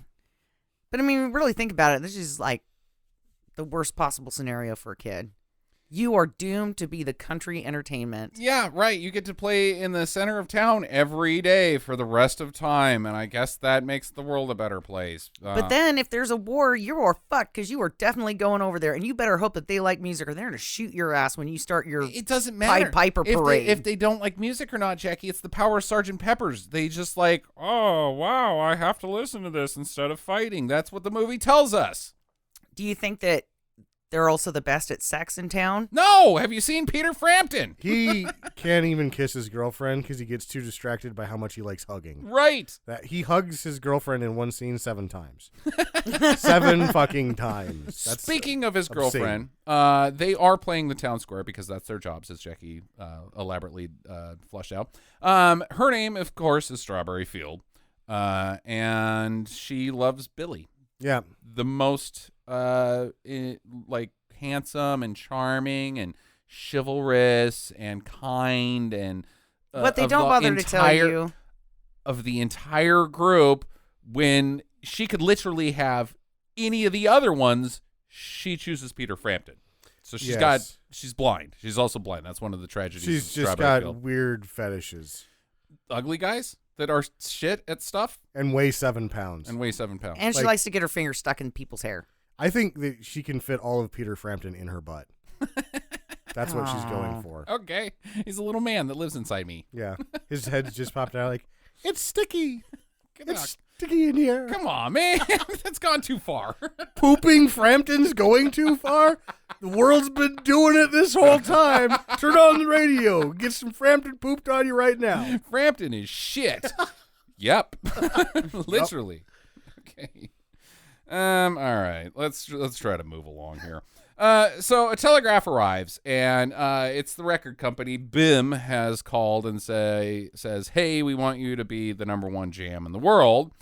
But I mean, really think about it. This is like the worst possible scenario for a kid. You are doomed to be the country entertainment. Yeah, right. You get to play in the center of town every day for the rest of time, and I guess that makes the world a better place. But then if there's a war, you're fucked because you are definitely going over there, and you better hope that they like music or they're going to shoot your ass when you start your it doesn't matter Pied Piper parade. if they don't like music or not, Jackie. It's the power of Sgt. Pepper's. They just like, oh, wow, I have to listen to this instead of fighting. That's what the movie tells us. Do you think that they're also the best at sex in town? No! Have you seen Peter Frampton? He can't even kiss his girlfriend because he gets too distracted by how much he likes hugging. Right. That he hugs his girlfriend in one scene 7 times. 7 fucking times. That's Speaking of his obscene. girlfriend, they are playing the town square because that's their jobs, as Jackie elaborately fleshed out. Her name, of course, is Strawberry Field, and she loves Billy. Yeah. The most like handsome and charming and chivalrous and kind and What they of don't the bother to tell entire- you. of the entire group, when she could literally have any of the other ones, she chooses Peter Frampton. So she's blind. She's also blind. That's one of the tragedies. She's of just Strawberry got Field. weird fetishes Ugly guys that are shit at stuff and weigh 7 pounds. and weigh 7 pounds. And she Like- likes to get her finger stuck in people's hair. I think that she can fit all of Peter Frampton in her butt. That's what she's going for. Okay, he's a little man that lives inside me. Yeah. His head's just popped out like, it's sticky. Come on, It's sticky in here. come on, man. That's gone too far. Pooping Frampton's going too far? The world's been doing it this whole time. Turn on the radio. Get some Frampton pooped on you right now. Frampton is shit. Yep. Literally. Okay. All right. Let's try to move along here. So a telegraph arrives, and it's the record company. BIM has called and says, "Hey, we want you to be the #1 jam in the world."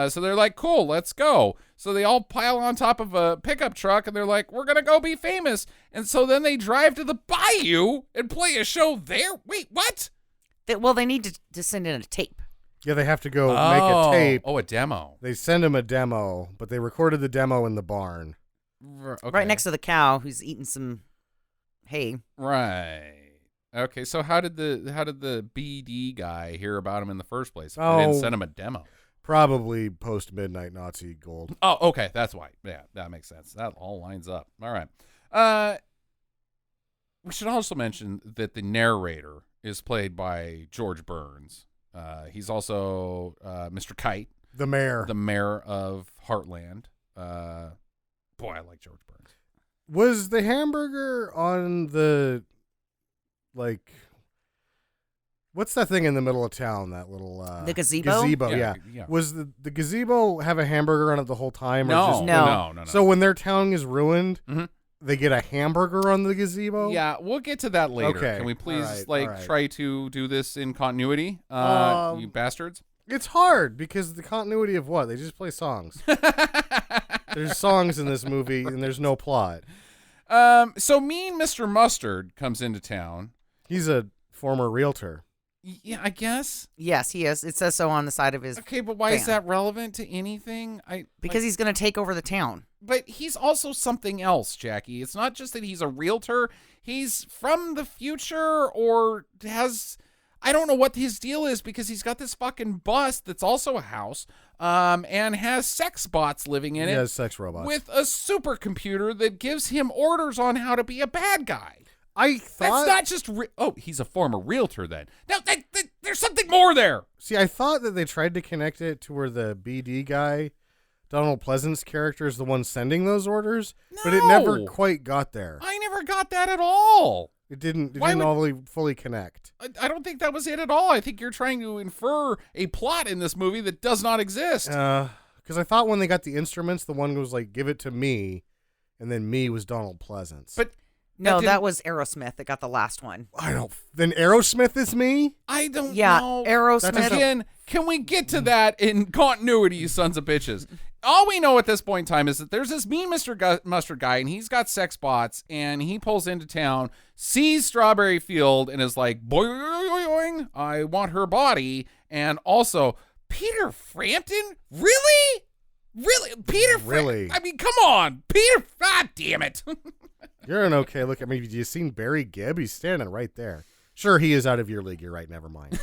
So they're like, "Cool, let's go." So they all pile on top of a pickup truck, and they're like, "We're gonna go be famous." And so then they drive to the bayou and play a show there. Wait, what? They need to send in a tape. Yeah, they have to go make a tape. Oh, a demo. They send him a demo, but they recorded the demo in the barn. Okay. Right next to the cow who's eating some hay. Right. Okay. So how did the BD guy hear about him in the first place? If Oh. they didn't send him a demo. Probably post-midnight Nazi gold. Oh, okay. That's why. Yeah, that makes sense. That all lines up. All right. We should also mention that the narrator is played by George Burns. He's also Mr. Kite, The mayor. the mayor of Heartland. Boy, I like George Burns. Was the hamburger on the, like, what's that thing in the middle of town, that little... The gazebo? Gazebo, Yeah, yeah. yeah. Was the gazebo have a hamburger on it the whole time? Or No, just, No. no. So when their town is ruined, Mhm. They get a hamburger on the gazebo? Yeah, we'll get to that later. Okay. Can we please All right. try to do this in continuity? You bastards. It's hard because the continuity of what? They just play songs. There's songs in this movie and there's no plot. So Mean Mr. Mustard comes into town. He's a former realtor. Yeah, I guess. Yes, he is. It says so on the side of his. Okay, but why is van. that relevant to anything? Because he's going to take over the town. But he's also something else, Jackie. It's not just that he's a realtor. He's from the future or has... I don't know what his deal is because he's got this fucking bus that's also a house and has sex bots living in it. He has sex robots. With a supercomputer that gives him orders on how to be a bad guy. I thought... That's not just... he's a former realtor then. No, there's something more there. See, I thought that they tried to connect it to where the BD guy, Donald Pleasance character, is the one sending those orders, but it never No. quite got there. I never got that at all. It didn't Why all fully connect. I don't think that was it at all. I think you're trying to infer a plot in this movie that does not exist. Because I thought when they got the instruments, the one was like, give it to me, and then me was Donald Pleasance. But No, didn't- that was Aerosmith that got the last one. Then Aerosmith is me? I don't Yeah, know. Aerosmith. Again, can we get to that in continuity, you sons of bitches? All we know at this point in time is that there's this Mean Mustard guy, and he's got sex bots, and he pulls into town, sees Strawberry Field, and is like, boing, I want her body. And also, Peter Frampton? Really? Peter Really? I mean, come on. Peter, God damn it. You're an okay look. I mean, have you seen Barry Gibb? He's standing right there. Sure, he is out of your league. You're right. Never mind.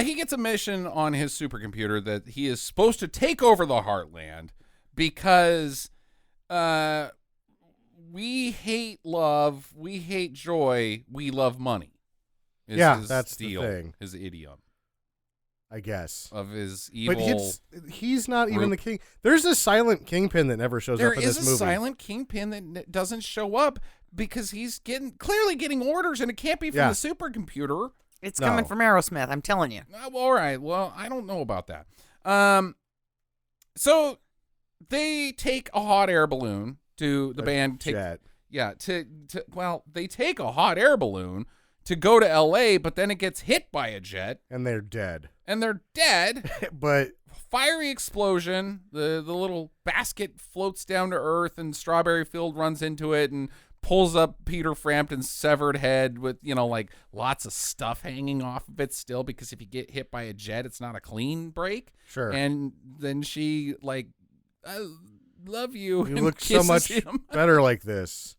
He gets a mission on his supercomputer that he is supposed to take over the Heartland because we hate love, we hate joy, we love money. Yeah, that's the deal, thing. his idiom I guess. of his evil. But he's not even group. the king. There's a silent kingpin that never shows There up in is this a movie. silent kingpin that doesn't show up because he's clearly getting orders, and it can't be from Yeah. the supercomputer. It's No. coming from Aerosmith, I'm telling you. Well, all right. Well, I don't know about that. So they take a hot air balloon to the band. Jet. They take a hot air balloon to go to L.A., but then it gets hit by a jet, And they're dead. and they're dead. But Fiery explosion. The little basket floats down to Earth, and Strawberry Field runs into it and pulls up Peter Frampton's severed head with, like lots of stuff hanging off of it still, because if you get hit by a jet, it's not a clean break. sure. And then she I love you. You and look so kisses much him. better like this.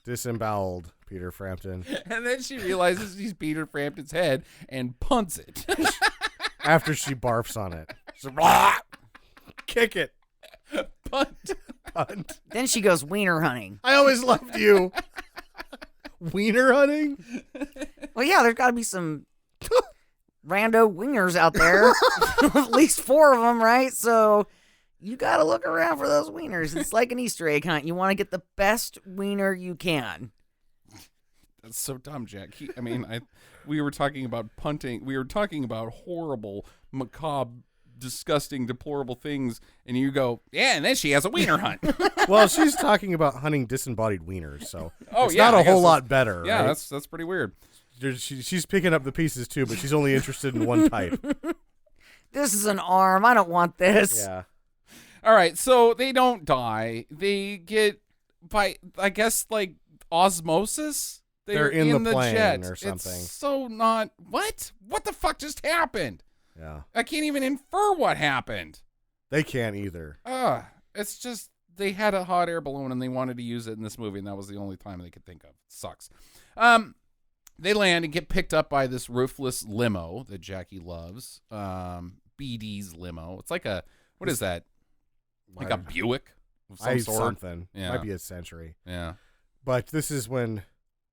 Disemboweled, Peter Frampton. And then she realizes he's Peter Frampton's head and punts it. After she barfs on it. She's like, kick it. Punt. Punt. Then she goes wiener hunting. I always loved you. Wiener hunting? Well, yeah, there's got to be some rando wingers out there. At least 4 of them, right? So you got to look around for those wieners. It's like an Easter egg hunt. You want to get the best wiener you can. That's so dumb, Jack. We were talking about punting. We were talking about horrible, macabre, disgusting, deplorable things, and you go, yeah, and then she has a wiener hunt. Well, she's talking about hunting disembodied wieners, so it's yeah, not I a guess whole lot better. Yeah, right? that's pretty weird. She's picking up the pieces too, but she's only interested in one type. This is an arm. I don't want this. Yeah. All right, so they don't die. They get by, I guess, like osmosis. They're in the plane jet or something. It's so not what? What the fuck just happened? Yeah. I can't even infer what happened. They can't either. It's just they had a hot air balloon and they wanted to use it in this movie, and that was the only time they could think of. Sucks. They land and get picked up by this roofless limo that Jackie loves. BD's limo. It's like what is that? Like a Buick of some sort. Something. Yeah. Might be a Century. Yeah. But this is when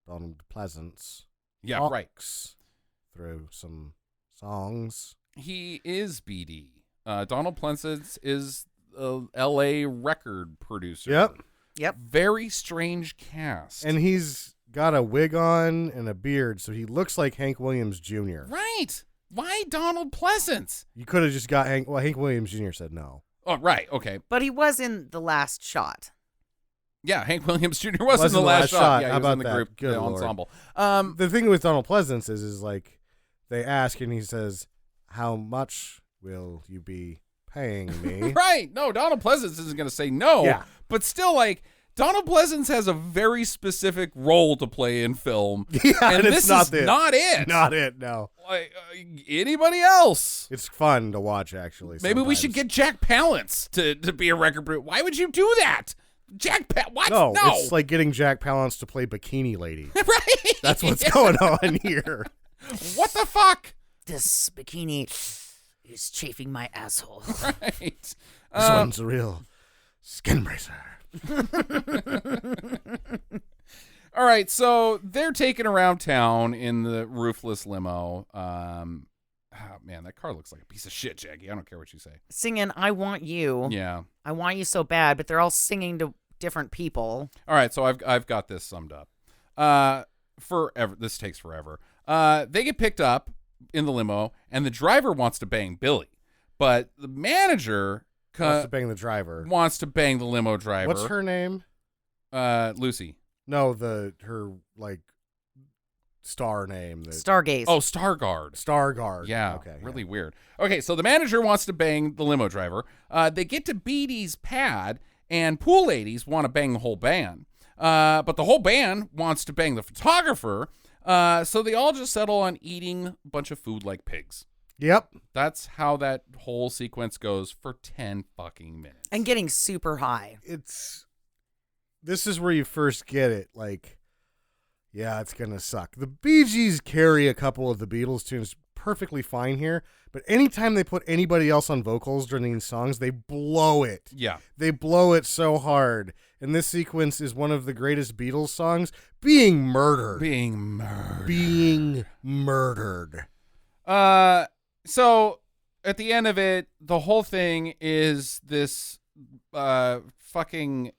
Donald Pleasance Yeah, right. talks through some songs. He is BD. Donald Pleasance is a L.A. record producer. Yep. Very strange cast. And he's got a wig on and a beard, so he looks like Hank Williams Jr. Right. Why Donald Pleasance? You could have just got Hank Williams Jr. said no. Oh, right. Okay. But he was in the last shot. Yeah, Hank Williams Jr. was in the last shot. Yeah, he How was about in the that? group, Good the Lord. ensemble. The thing with Donald Pleasance is like they ask and he says, "How much will you be paying me?" Right. No, Donald Pleasance isn't going to say no. Yeah. But still, like, Donald Pleasance has a very specific role to play in film. Yeah, and it's this not is it. not it. Not it. No, Like, anybody else? it's fun to watch actually. Maybe we should get Jack Palance to be a record producer. Why would you do that? What? No, it's like getting Jack Palance to play Bikini Lady. Right. That's what's going on here. What the fuck? This bikini is chafing my asshole. Right. This one's a real skin bracer. All right, so they're taken around town in the roofless limo. Oh, man, that car looks like a piece of shit, Jackie. I don't care what you say. Singing, I want you. Yeah. I want you so bad, but they're all singing to different people. All right, so I've got this summed up. Forever. This takes forever. They get picked up in the limo, and the driver wants to bang Billy, but the manager Wants to bang the driver. wants to bang the limo driver. What's her name? Lucy. No, her like star name. Stargaze. Oh, Stargard. Stargard. Yeah, Okay. really weird. Okay, so the manager wants to bang the limo driver. They get to Beatty's pad, and pool ladies want to bang the whole band. But the whole band wants to bang the photographer. So they all just settle on eating a bunch of food like pigs. Yep. That's how that whole sequence goes for 10 fucking minutes. And getting super high. This is where you first get it. Like, yeah, it's gonna suck. The Bee Gees carry a couple of the Beatles tunes perfectly fine here, but anytime they put anybody else on vocals during these songs, they blow it. Yeah. They blow it so hard. And this sequence is one of the greatest Beatles songs, Being Murdered. Being murdered. Being murdered. So at the end of it, the whole thing is this fucking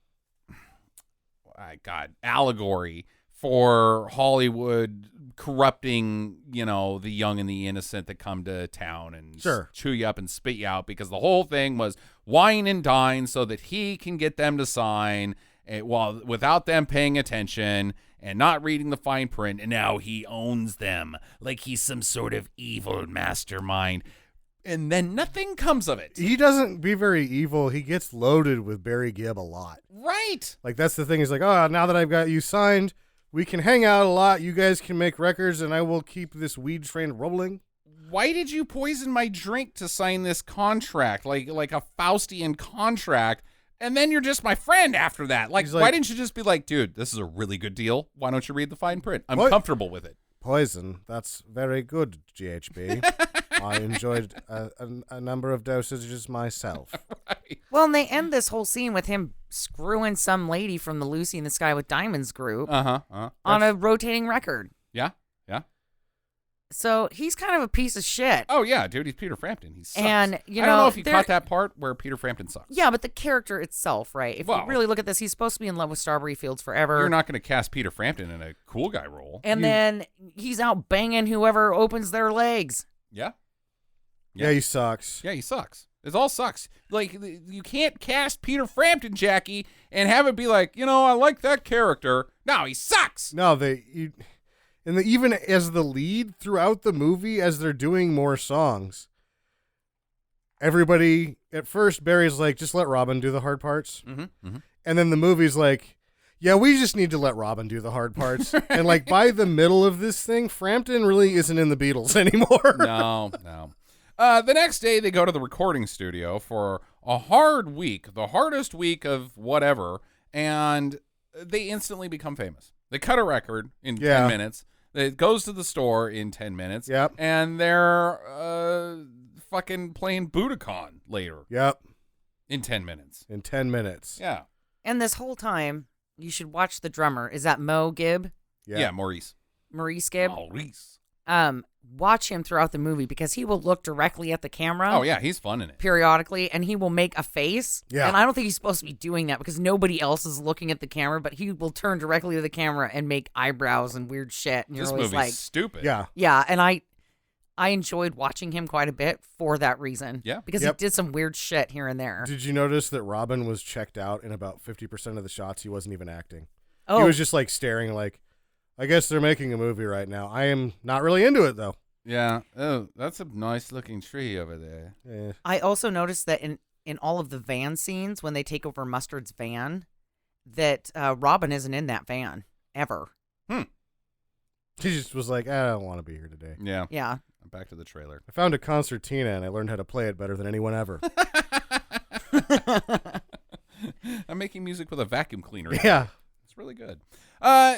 allegory for Hollywood corrupting, the young and the innocent that come to town and chew you up and spit you out, because the whole thing was wine and dine so that he can get them to sign without them paying attention and not reading the fine print, and now he owns them like he's some sort of evil mastermind. And then nothing comes of it. He doesn't be very evil. He gets loaded with Barry Gibb a lot. Right. Like, that's the thing. He's like, oh, now that I've got you signed, we can hang out a lot. You guys can make records, and I will keep this weed train rolling. Why did you poison my drink to sign this contract? Like a Faustian contract. And then you're just my friend after that. Like, why didn't you just be like, dude, this is a really good deal. Why don't you read the fine print? I'm comfortable with it. Poison. That's very good, GHB. I enjoyed a number of dosages myself. Right. Well, and they end this whole scene with him screwing some lady from the Lucy in the Sky with Diamonds group on a rotating record. Yeah. So he's kind of a piece of shit. Oh, yeah, dude, he's Peter Frampton. He sucks. And, I don't know if you caught that part where Peter Frampton sucks. Yeah, but the character itself, right? If you really look at this, he's supposed to be in love with Strawberry Fields Forever. You're not going to cast Peter Frampton in a cool guy role. And then he's out banging whoever opens their legs. Yeah. Yeah, he sucks. Yeah, he sucks. It all sucks. Like, you can't cast Peter Frampton, Jackie, and have it be like, I like that character. No, he sucks. No, even as the lead throughout the movie, as they're doing more songs, everybody, at first, Barry's like, just let Robin do the hard parts. Mm-hmm. And then the movie's like, yeah, we just need to let Robin do the hard parts. And like by the middle of this thing, Frampton really isn't in the Beatles anymore. No. The next day, they go to the recording studio for a hard week, the hardest week of whatever, and they instantly become famous. They cut a record in 10 minutes. It goes to the store in 10 minutes. Yep. And they're fucking playing Budokan later. Yep. In 10 minutes. In 10 minutes. Yeah. And this whole time, you should watch the drummer. Is that Mo Gibb? Yeah, Maurice. Maurice Gibb? Maurice. Watch him throughout the movie because he will look directly at the camera. Oh, yeah, he's fun in it. Periodically, and he will make a face. Yeah. And I don't think he's supposed to be doing that because nobody else is looking at the camera, but he will turn directly to the camera and make eyebrows and weird shit. And This you're always movie's like, stupid. Yeah. yeah, and I enjoyed watching him quite a bit for that reason. Yeah. Because he did some weird shit here and there. Did you notice that Robin was checked out in about 50% of the shots? He wasn't even acting. Oh. He was just like staring like, I guess they're making a movie right now. I am not really into it though. Yeah. Oh, that's a nice looking tree over there. Eh. I also noticed that in all of the van scenes, when they take over Mustard's van, that Robin isn't in that van ever. He just was like, I don't want to be here today. Yeah. Yeah. Back to the trailer. I found a concertina and I learned how to play it better than anyone ever. I'm making music with a vacuum cleaner. Yeah. It's really good.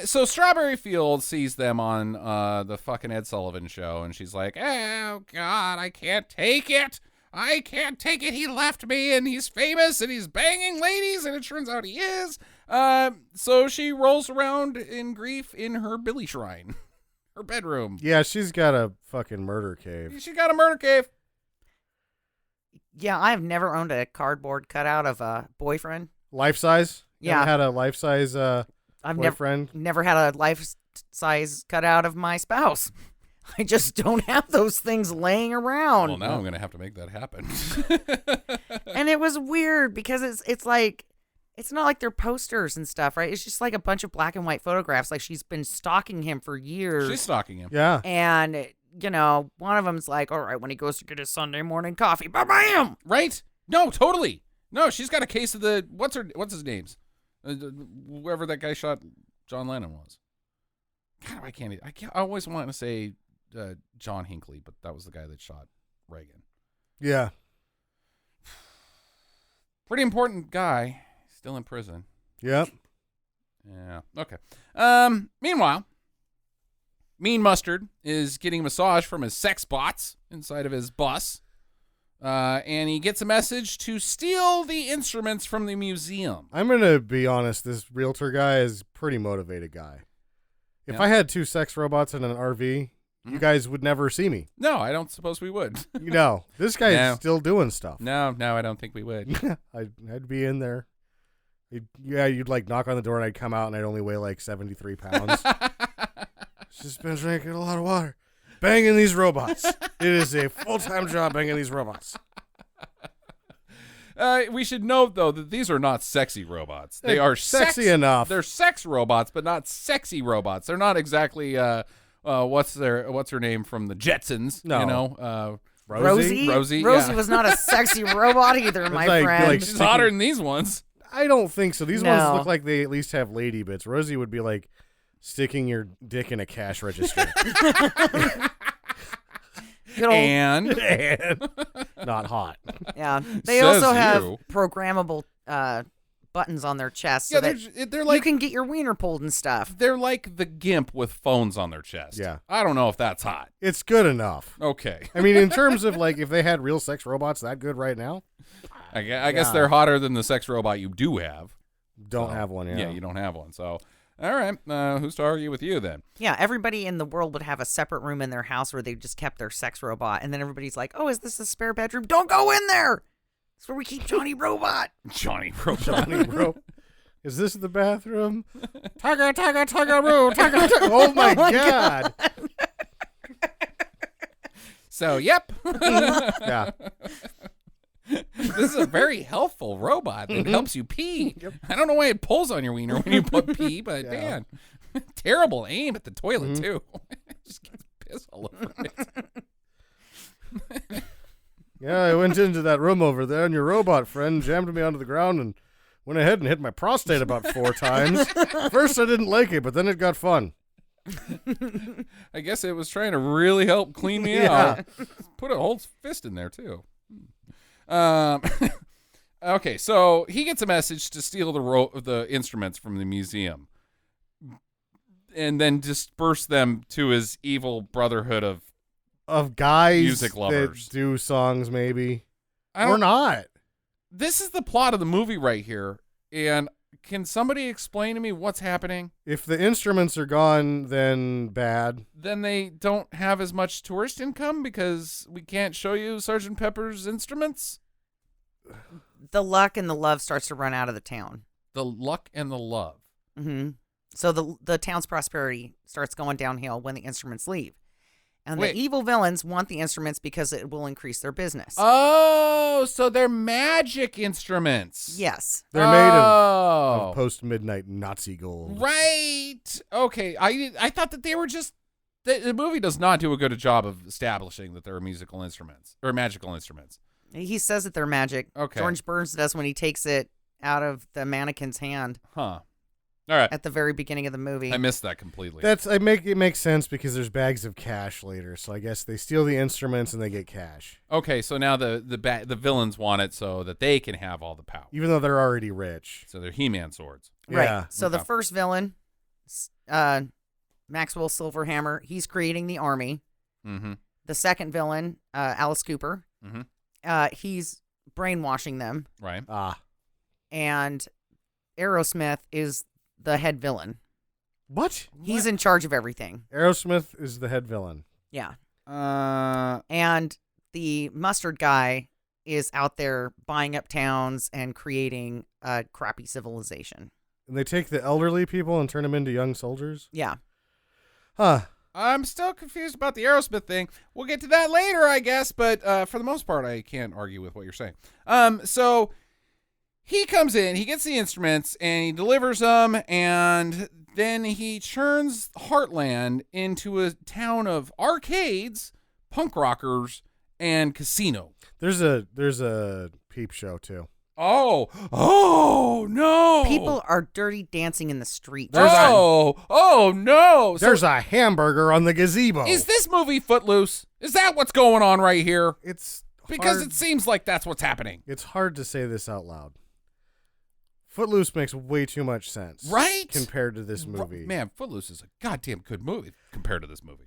So Strawberry Fields sees them on the fucking Ed Sullivan show, and she's like, oh, God, I can't take it. I can't take it. He left me, and he's famous, and he's banging ladies, and it turns out he is. So she rolls around in grief in her Billy shrine, her bedroom. Yeah, she's got a fucking murder cave. She got a murder cave. Yeah, I've never owned a cardboard cutout of a boyfriend. Life size? You Yeah. haven't had a life size I've boyfriend? never had a life-size cutout of my spouse. I just don't have those things laying around. Well, now I'm going to have to make that happen. And it was weird because it's like, it's not like they're posters and stuff, right? It's just like a bunch of black and white photographs. Like she's been stalking him for years. She's stalking him. Yeah. And, you know, one of them's like, all right, when he goes to get his Sunday morning coffee, bam! Right? No, totally. No, she's got a case of the, what's his names? Whoever that guy shot John Lennon was. God, I always want to say John Hinckley, but that was the guy that shot Reagan. Yeah. Pretty important guy. Still in prison. Yep. Yeah. Okay. Meanwhile, Mean Mustard is getting a massage from his sex bots inside of his bus. And he gets a message to steal the instruments from the museum. I'm going to be honest. This realtor guy is a pretty motivated guy. If I had 2 sex robots in an RV, you guys would never see me. No, I don't suppose we would. You know, this guy's No. still doing stuff. No, I don't think we would. I'd be in there. You'd like knock on the door and I'd come out and I'd only weigh like 73 pounds. She's been drinking a lot of water. Banging these robots. It is a full-time job banging these robots. We should note, though, that these are not sexy robots. They are sexy enough. They're sex robots, but not sexy robots. They're not exactly, what's her name from the Jetsons? No. You know? Rosie? Rosie yeah. was not a sexy robot either, my like- friend. like- She's hotter than these ones. I don't think so. These No. ones look like they at least have lady bits. Rosie would be like sticking your dick in a cash register. Good old- And And not hot. yeah. They Says also have you. programmable buttons on their chest so yeah, that they're you like can get your wiener pulled and stuff. they're like the GIMP with phones on their chest. Yeah. I don't know if that's hot. It's good enough. Okay. I mean, in terms of like if they had real sex robots that good right now, I guess Yeah. they're hotter than the sex robot you do have. don't have one. Yeah, you don't have one. So, all right. Who's to argue with you then? Yeah, everybody in the world would have a separate room in their house where they just kept their sex robot, and then everybody's like, "Oh, is this a spare bedroom? Don't go in there. It's where we keep Johnny Robot." Johnny Robot. Johnny, bro. Is this the bathroom? Tiger, roo, tiger. Oh my god. So, yep. Yeah. This is a very helpful robot that helps you pee. I don't know why it pulls on your wiener when you put pee, but man, terrible aim at the toilet too. Just gets piss all over it. Yeah, I went into that room over there, and your robot friend jammed me onto the ground and went ahead and hit my prostate about 4 times. First, I didn't like it, but then it got fun. I guess it was trying to really help clean me Yeah. out. Put a whole fist in there too. Okay, so he gets a message to steal the instruments from the museum, and then disperse them to his evil brotherhood Of guys Music lovers. that do songs, maybe. I Or don't. not. This is the plot of the movie right here, and can somebody explain to me what's happening? If the instruments are gone, then bad. Then they don't have as much tourist income because we can't show you Sgt. Pepper's instruments. The luck and the love starts to run out of the town. The luck and the love. So the town's prosperity starts going downhill when the instruments leave. And Wait. the evil villains want the instruments because it will increase their business. Oh, so they're magic instruments. Yes. They're made Oh. of post-midnight Nazi gold. Right. Okay. I thought that they were just. The movie does not do a good job of establishing that they're musical instruments or magical instruments. He says that they're magic. Okay. George Burns does when he takes it out of the mannequin's hand Huh. All right. at the very beginning of the movie. I missed that completely. It makes sense because there's bags of cash later. So I guess they steal the instruments and they get cash, Okay, so now the villains want it so that they can have all the power. even though they're already rich. So they're He-Man swords. Right. Yeah. So the Okay. first villain, Maxwell Silverhammer, he's creating the army. Mm-hmm. The second villain, Alice Cooper, Mhm. he's brainwashing them. Right. And Aerosmith is the head villain. What? He's in charge of everything. Aerosmith is the head villain. Yeah. Uh. And the mustard guy is out there buying up towns and creating a crappy civilization. And they take the elderly people and turn them into young soldiers? Yeah. Huh. I'm still confused about the Aerosmith thing. We'll get to that later, I guess, but for the most part, I can't argue with what you're saying. So he comes in, he gets the instruments, and he delivers them, and then he turns Heartland into a town of arcades, punk rockers, and casino. There's a peep show too. Oh no! People are dirty dancing in the street. Oh no! So There's a hamburger on the gazebo. is this movie Footloose? Is that what's going on right here? It's Because hard, it seems like that's what's happening. it's hard to say this out loud. Footloose makes way too much sense, Right? compared to this movie. Man, Footloose is a goddamn good movie compared to this movie.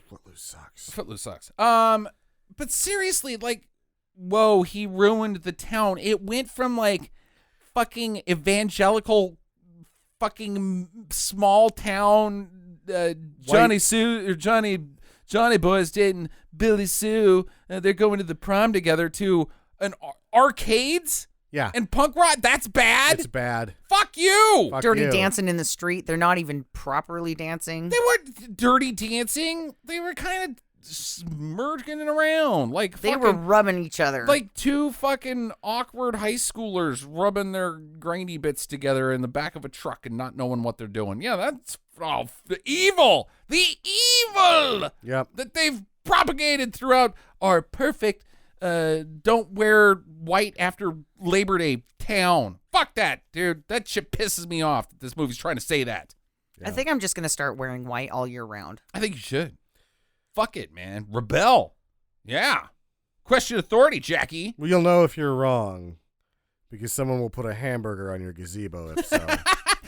Footloose sucks. Footloose sucks. But seriously, like, whoa, he ruined the town. It went from like fucking evangelical, fucking small town Johnny Boy's dating Billy Sue. They're going to the prom together to an arcades. Yeah, And punk rock, that's bad? it's bad. Fuck you! Fuck Dirty you. dancing in the street. They're not even properly dancing. They weren't dirty dancing. They were kind of smirking it around. Like They fucking, were rubbing each other. like two fucking awkward high schoolers rubbing their grainy bits together in the back of a truck and not knowing what they're doing. Yeah, that's the evil. The evil Yep. that they've propagated throughout our perfect don't wear white after Labor Day town. Fuck that, dude. That shit pisses me off that this movie's trying to say that. I think I'm just going to start wearing white all year round. I think you should. Fuck it, man. Rebel. Yeah. Question authority, Jackie. Well, you'll know if you're wrong because someone will put a hamburger on your gazebo if so.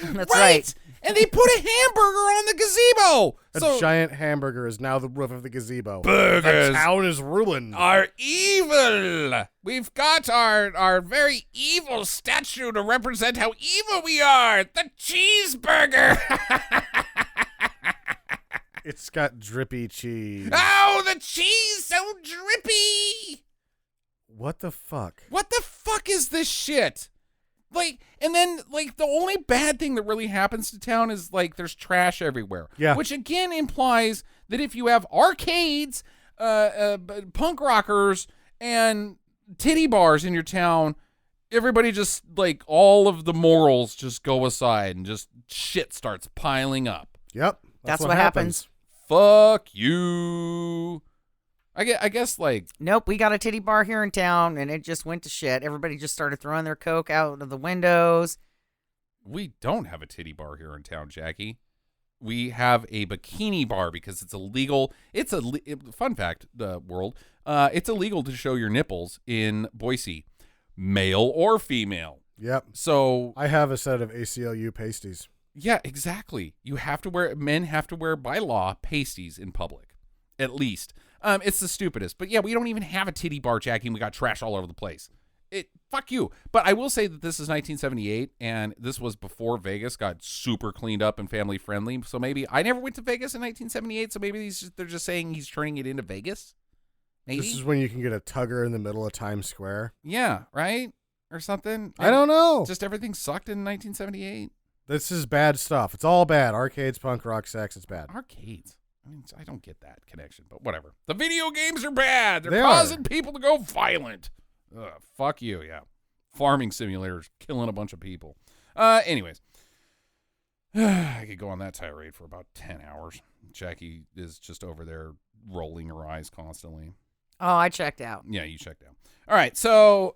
That's right. And they put a hamburger on the gazebo. A So giant hamburger is now the roof of the gazebo. Burgers The town is ruined. are evil. We've got our very evil statue to represent how evil we are. The cheeseburger. It's got drippy cheese. Oh, the cheese so drippy. What the fuck? What the fuck is this shit? Like, and then, like, the only bad thing that really happens to town is, like, there's trash everywhere. Yeah. Which, again, implies that if you have arcades, punk rockers, and titty bars in your town, everybody just, like, all of the morals just go aside and just shit starts piling up. Yep. That's what happens. Fuck you. I guess, like, Nope, we got a titty bar here in town, and it just went to shit. Everybody just started throwing their Coke out of the windows. we don't have a titty bar here in town, Jackie. We have a bikini bar because it's illegal. It's fun fact, the world. It's illegal to show your nipples in Boise, male or female. Yep. So I have a set of ACLU pasties. yeah, exactly. Men have to wear by law pasties in public, at least. It's the stupidest. But yeah, we don't even have a titty bar, Jackie, and we got trash all over the place. Fuck you. But I will say that this is 1978, and this was before Vegas got super cleaned up and family friendly. So maybe I never went to Vegas in 1978. So maybe they're just saying he's turning it into Vegas. Maybe. This is when you can get a tugger in the middle of Times Square. Yeah, right? Or something. I don't know. Just everything sucked in 1978. This is bad stuff. It's all bad. Arcades, punk rock, sex. It's bad. Arcades. I mean, I don't get that connection, but whatever. The video games are bad. They're They causing are. people to go violent. Fuck you, yeah. Farming simulators killing a bunch of people. Anyways, I could go on that tirade for about 10 hours. Jackie is just over there rolling her eyes constantly. Oh, I checked out. Yeah, you checked out. All right, so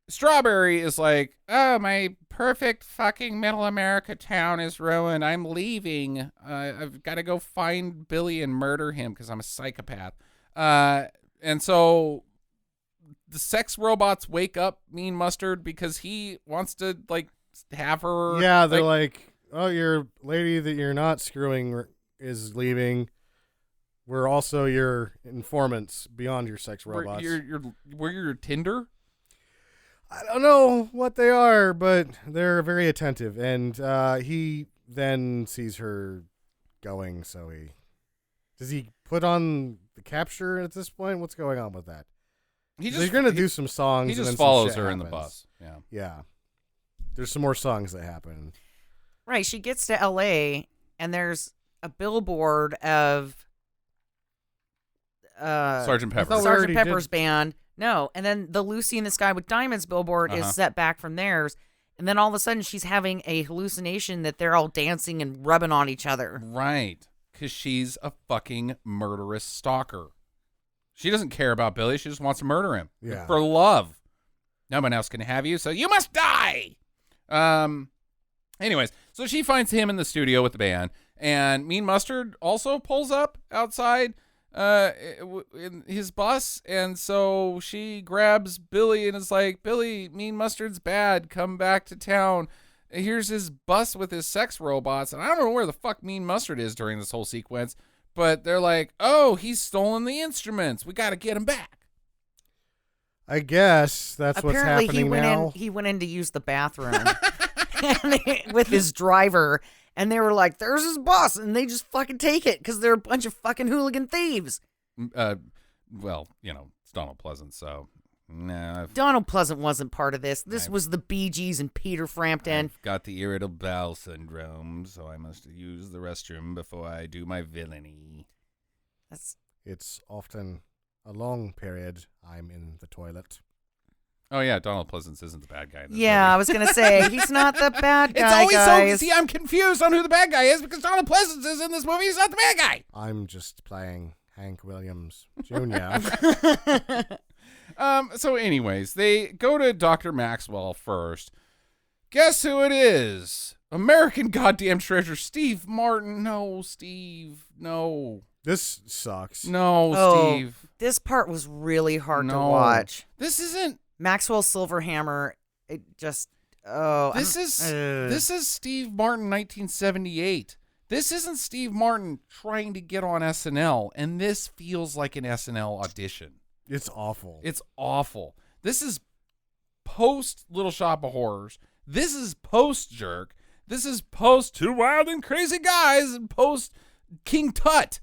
Strawberry is like, oh, my perfect fucking middle America town is ruined. I'm leaving. I've got to go find Billy and murder him because I'm a psychopath. And so the sex robots wake up Mean Mustard because he wants to, like, have her. Yeah, they're like, oh, your lady that you're not screwing is leaving. We're also your informants beyond your sex robots. We're your Tinder? I don't know what they are, but they're very attentive. And he then sees her going, so does he put on the capture at this point? What's going on with that? He's going to do some songs. He and just then some follows shit her in the happens. bus. Yeah. Yeah. There's some more songs that happen. Right. She gets to L.A. and there's a billboard of Sgt. Pepper. thought we already Sgt. Pepper's did- band. No. And then the Lucy in the Sky with Diamonds billboard is set back from theirs. And then all of a sudden she's having a hallucination that they're all dancing and rubbing on each other. Right. Because she's a fucking murderous stalker. She doesn't care about Billy. She just wants to murder him. Yeah. For love. No one else can have you, so you must die. Anyways, so she finds him in the studio with the band, and Mean Mustard also pulls up outside in his bus, and so she grabs Billy and is like, Billy, Mean Mustard's bad. Come back to town. Here's his bus with his sex robots, and I don't know where the fuck Mean Mustard is during this whole sequence, but they're like, oh, he's stolen the instruments. We got to get him back. I guess that's Apparently what's happening now. he went in to use the bathroom with his driver, and they were like, there's his bus, and they just fucking take it because they're a bunch of fucking hooligan thieves. Well, it's Donald Pleasance, so nah. Donald Pleasant wasn't part of this. This was the Bee Gees and Peter Frampton. I've got the irritable bowel syndrome, so I must use the restroom before I do my villainy. It's often a long period I'm in the toilet. Oh yeah, Donald Pleasance isn't the bad guy. In this Yeah, I movie. was gonna say he's not the bad guy. It's always guys. so. See, I'm confused on who the bad guy is because Donald Pleasance is in this movie. He's not the bad guy. I'm just playing Hank Williams Jr. So anyways, they go to Dr. Maxwell first. Guess who it is? American goddamn treasure, Steve Martin. No, Steve. No. This sucks. No, Oh, Steve. this part was really hard to No. watch. This isn't. Maxwell Silverhammer. It just. Oh, This is Steve Martin 1978. This isn't Steve Martin trying to get on SNL, and this feels like an SNL audition. It's awful. It's awful. This is post Little Shop of Horrors. This is post Jerk. This is post Two Wild and Crazy Guys and post King Tut.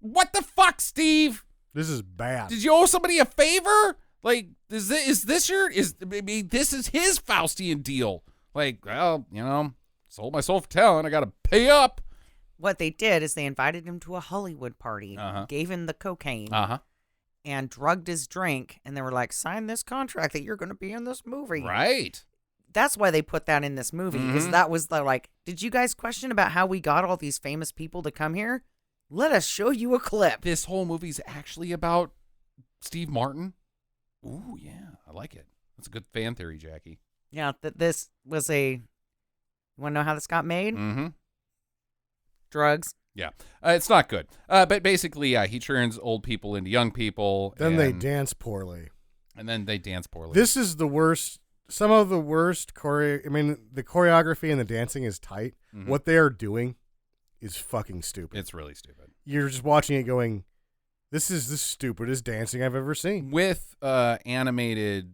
What the fuck, Steve? This is bad. Did you owe somebody a favor? Like, this is this his Faustian deal? Like, well, sold my soul for talent. I got to pay up. What they did is they invited him to a Hollywood party, Uh-huh. gave him the cocaine, Uh-huh. and drugged his drink, and they were like, sign this contract that you're going to be in this movie. Right. That's why they put that in this movie, is Mhm. that was the, like, did you guys question about how we got all these famous people to come here? Let us show you a clip. This whole movie's actually about Steve Martin. Ooh, yeah. I like it. That's a good fan theory, Jackie. Yeah, this was you want to know how this got made? Mm-hmm. Drugs. Yeah. It's not good. But basically, yeah, he turns old people into young people. Then they and- dance poorly. And then they dance poorly. This is the worst. Some of the worst the choreography and the dancing is tight. Mhm. What they are doing is fucking stupid. It's really stupid. You're just watching it going, this is the stupidest dancing I've ever seen. With animated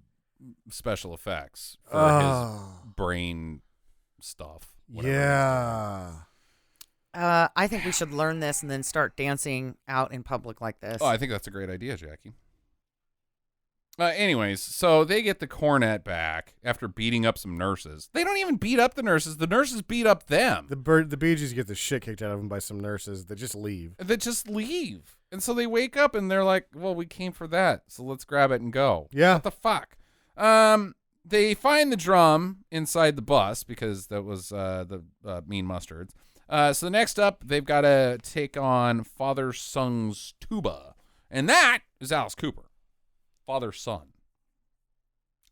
special effects for Oh. his brain stuff. whatever it is. Yeah. I think we should learn this and then start dancing out in public like this. Oh, I think that's a great idea, Jackie. Anyways, so they get the cornet back after beating up some nurses. They don't even beat up the nurses. The nurses beat up them. The Bee Gees get the shit kicked out of them by some nurses that just leave. And so they wake up and they're like, well, we came for that, so let's grab it and go. Yeah. What the fuck? They find the drum inside the bus because that was the Mean Mustards. So next up, they've got to take on Father Sung's tuba. And that is Alice Cooper. Father Son.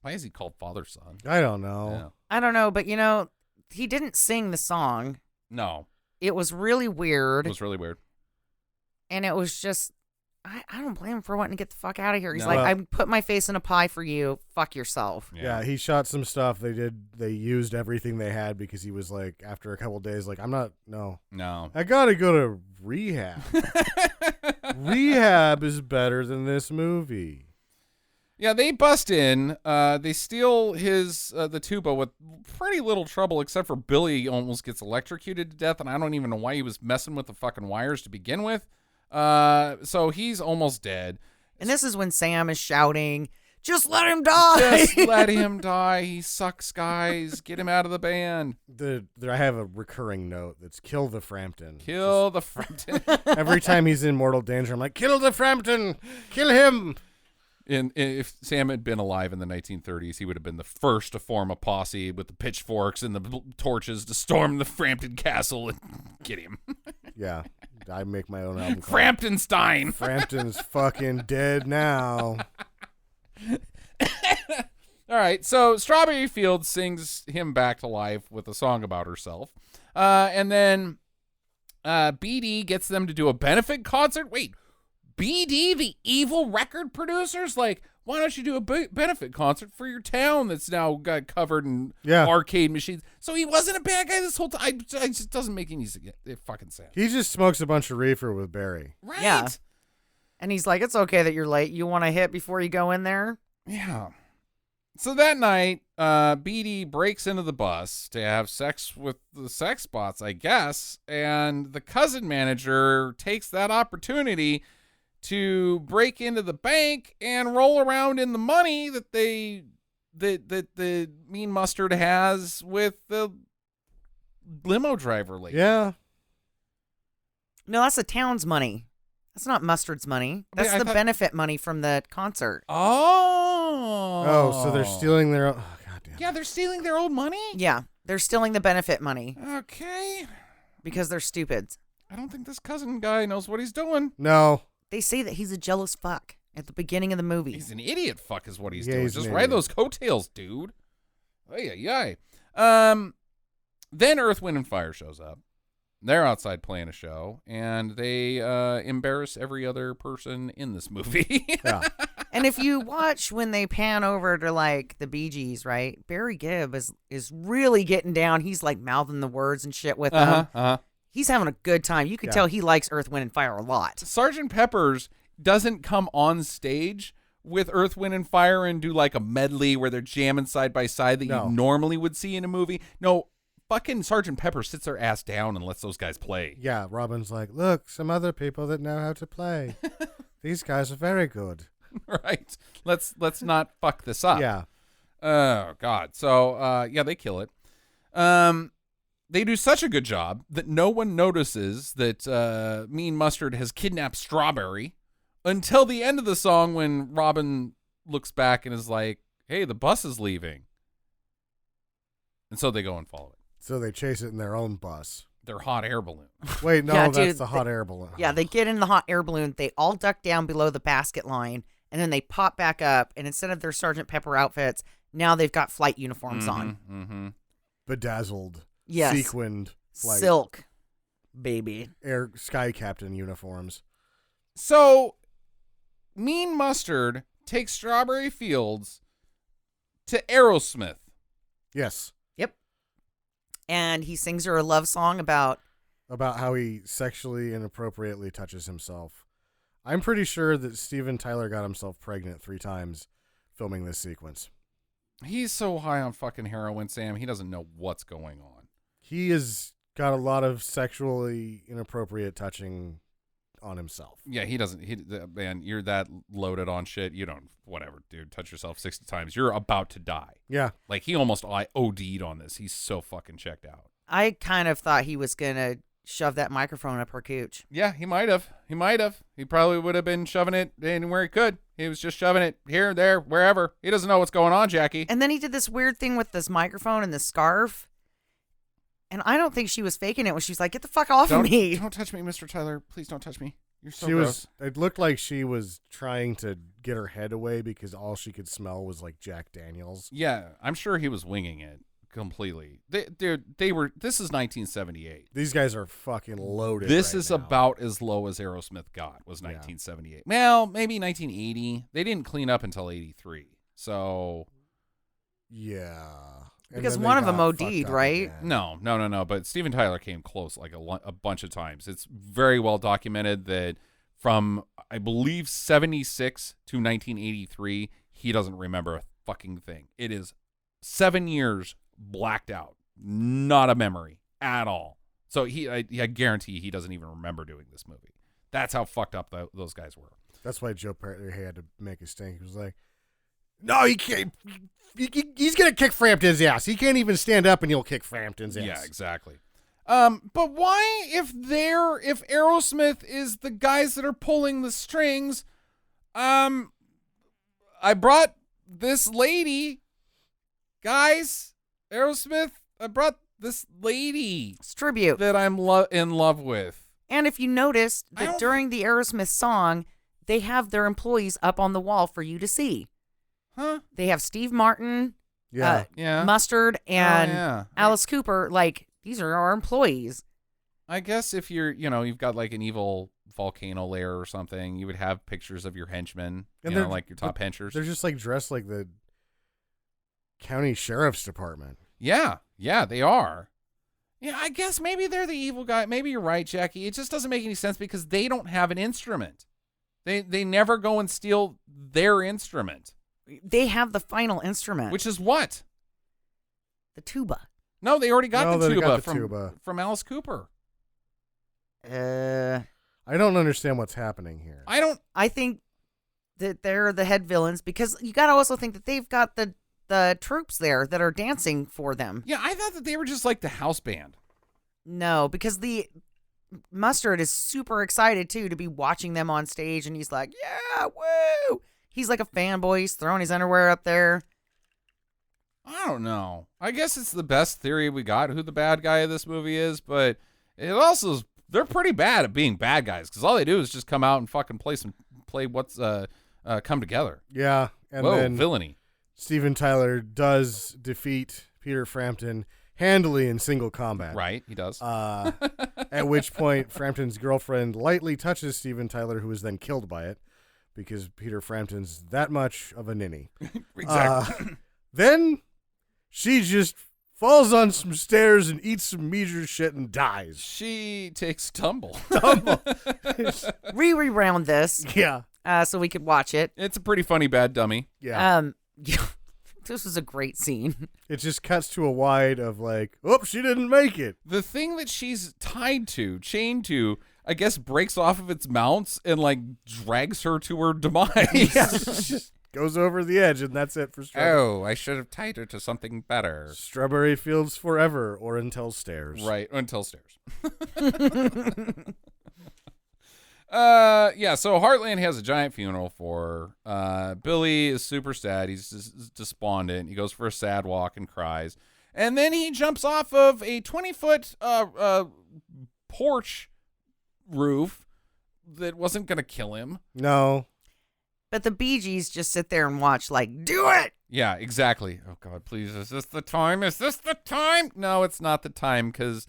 Why is he called Father Son? I don't know. Yeah. I don't know, but he didn't sing the song. No. It was really weird. It was really weird. And it was just, I don't blame him for wanting to get the fuck out of here. He's No. like, Well- I put my face in a pie for you. Fuck yourself. Yeah, he shot some stuff. They used everything they had because he was like, after a couple of days, like, No. I gotta go to rehab. Rehab is better than this movie. Yeah, they bust in. They steal the tuba with pretty little trouble, except for Billy almost gets electrocuted to death, and I don't even know why he was messing with the fucking wires to begin with. So he's almost dead. And this is when Sam is shouting, just let him die. Just let him die. He sucks, guys. Get him out of the band. I have a recurring note that's kill the Frampton. Kill the Frampton. Every time he's in mortal danger, I'm like, kill the Frampton. Kill him. And if Sam had been alive in the 1930s, he would have been the first to form a posse with the pitchforks and the torches to storm the Frampton Castle and get him. Yeah, I make my own album. called Framptonstein. Frampton's fucking dead now. All right, so Strawberry Fields sings him back to life with a song about herself. And then BD gets them to do a benefit concert. Wait, BD, the evil record producers? Like, why don't you do a benefit concert for your town that's now got covered in arcade machines? So he wasn't a bad guy this whole time. It just doesn't make any fucking sense. He just smokes a bunch of reefer with Barry. Right? Yeah. And he's like, it's okay that you're late. You want to hit before you go in there? Yeah. So that night, BD breaks into the bus to have sex with the sex bots, I guess, and the cousin manager takes that opportunity to break into the bank and roll around in the money that the Mean Mustard has with the limo driver lady. Yeah. No, that's the town's money. That's not Mustard's money. That's I the thought- benefit money from the concert. Oh, So they're stealing their own. Oh, goddamn. Yeah, they're stealing their own money. Yeah, they're stealing the benefit money Okay, because they're stupid. I don't think this cousin guy knows what he's doing. No. They say that he's a jealous fuck at the beginning of the movie. He's an idiot. Fuck is what he's Yeah, doing. he's Just an ride idiot. those coattails, dude. Oh yeah. Then Earth, Wind, and Fire shows up. They're outside playing a show, and they embarrass every other person in this movie. Yeah. And if you watch when they pan over to like the Bee Gees, right? Barry Gibb is really getting down. He's like mouthing the words and shit with them. He's having a good time. You could tell he likes Earth, Wind, and Fire a lot. Sgt. Pepper's doesn't come on stage with Earth, Wind, and Fire and do like a medley where they're jamming side by side that No. you normally would see in a movie. No, fucking Sgt. Pepper sits their ass down and lets those guys play. Yeah, Robin's like, look, some other people that know how to play. These guys are very good. Right? Let's not fuck this up. Yeah. Oh God. So they kill it. They do such a good job that no one notices that Mean Mustard has kidnapped Strawberry until the end of the song when Robin looks back and is like, hey, the bus is leaving. And so they go and follow it. So they chase it in their own bus. Their hot air balloon. Wait, no, Yeah, that's dude, the hot air balloon. Yeah, they get in the hot air balloon. They all duck down below the basket line, and then they pop back up. And instead of their Sgt. Pepper outfits, now they've got flight uniforms on. Mm-hmm. Bedazzled, Yes. sequined, like Silk, baby. air sky captain uniforms. So Mean Mustard takes Strawberry Fields to Aerosmith. Yes. Yep. And he sings her a love song about How he sexually inappropriately touches himself. I'm pretty sure that Steven Tyler got himself pregnant 3 times filming this sequence. He's so high on fucking heroin, Sam. He doesn't know what's going on. He has got a lot of sexually inappropriate touching on himself. Yeah, he doesn't. Man, you're that loaded on shit. You don't. Whatever, dude. Touch yourself 60 times. You're about to die. Yeah. Like he almost OD'd on this. He's so fucking checked out. I kind of thought he was going to shove that microphone up her cooch. Yeah, he might have. He probably would have been shoving it anywhere he could. He was just shoving it here, there, wherever. He doesn't know what's going on, Jackie. And then he did this weird thing with this microphone and the scarf. And I don't think she was faking it when she's like, get the fuck off of me. Don't touch me, Mr. Tyler. Please don't touch me. You're so She gross. it looked like she was trying to get her head away because all she could smell was like Jack Daniels. Yeah, I'm sure he was winging it completely. This is 1978. These guys are fucking loaded. This right is now. about as low as Aerosmith got, was 1978. Well, maybe 1980. They didn't clean up until 83. So. Yeah. And Because then they one of them got OD'd, fucked up right? again. No. But Steven Tyler came close like a bunch of times. It's very well documented that from, I believe, 76 to 1983, he doesn't remember a fucking thing. It is 7 years blacked out. Not a memory at all. So I guarantee he doesn't even remember doing this movie. That's how fucked up those guys were. That's why Joe Perry had to make a stink. He was like, no, he can't. He's going to kick Frampton's ass. He can't even stand up and he'll kick Frampton's ass. Yeah, exactly. But why, if Aerosmith is the guys that are pulling the strings, I brought this lady, guys, Aerosmith, I brought this lady It's tribute. that I'm in love with. And if you noticed I that don't- during the Aerosmith song, they have their employees up on the wall for you to see. Huh? They have Steve Martin, Yeah. Yeah. Mustard, and yeah. Alice Cooper. Like, these are our employees. I guess if you've got like an evil volcano lair or something, you would have pictures of your henchmen, And like your top henchers. They're just like dressed like the county sheriff's department. Yeah, they are. Yeah, I guess maybe they're the evil guy. Maybe you're right, Jackie. It just doesn't make any sense because they don't have an instrument. They never go and steal their instrument, They have the final instrument, which is what? the tuba. No, they already got No, the they tuba got the from tuba. from Alice Cooper. I don't understand what's happening here. I think that they're the head villains because you got to also think that they've got the troops there that are dancing for them. Yeah, I thought that they were just like the house band. No, because the Mustard is super excited too to be watching them on stage, and he's like, "Yeah, woo!" He's like a fanboy. He's throwing his underwear up there. I don't know. I guess it's the best theory we got who the bad guy of this movie is, but it also is, they're pretty bad at being bad guys because all they do is just come out and fucking play what's come together. Yeah. And Whoa, then villainy. Steven Tyler does defeat Peter Frampton handily in single combat. Right, he does. At which point, Frampton's girlfriend lightly touches Steven Tyler, who is then killed by it because Peter Frampton's that much of a ninny. Exactly. Then she just falls on some stairs and eats some meteor shit and dies. She takes tumble. Reround this Yeah. so we could watch it. It's a pretty funny bad dummy. Yeah. This was a great scene. It just cuts to a wide of like, oh, she didn't make it. The thing that she's chained to, I guess breaks off of its mounts and like drags her to her demise. Just goes over the edge, and that's it for Strawberry. Oh, I should have tied her to something better. Strawberry Fields Forever or Until Stairs. Right, until stairs. Yeah, so Heartland has a giant funeral for her. Billy is super sad. He's just despondent. He goes for a sad walk and cries. And then he jumps off of a 20-foot porch roof that wasn't going to kill him. No. But the Bee Gees just sit there and watch, like, do it! Yeah, exactly. Oh, God, please, is this the time? Is this the time? No, it's not the time because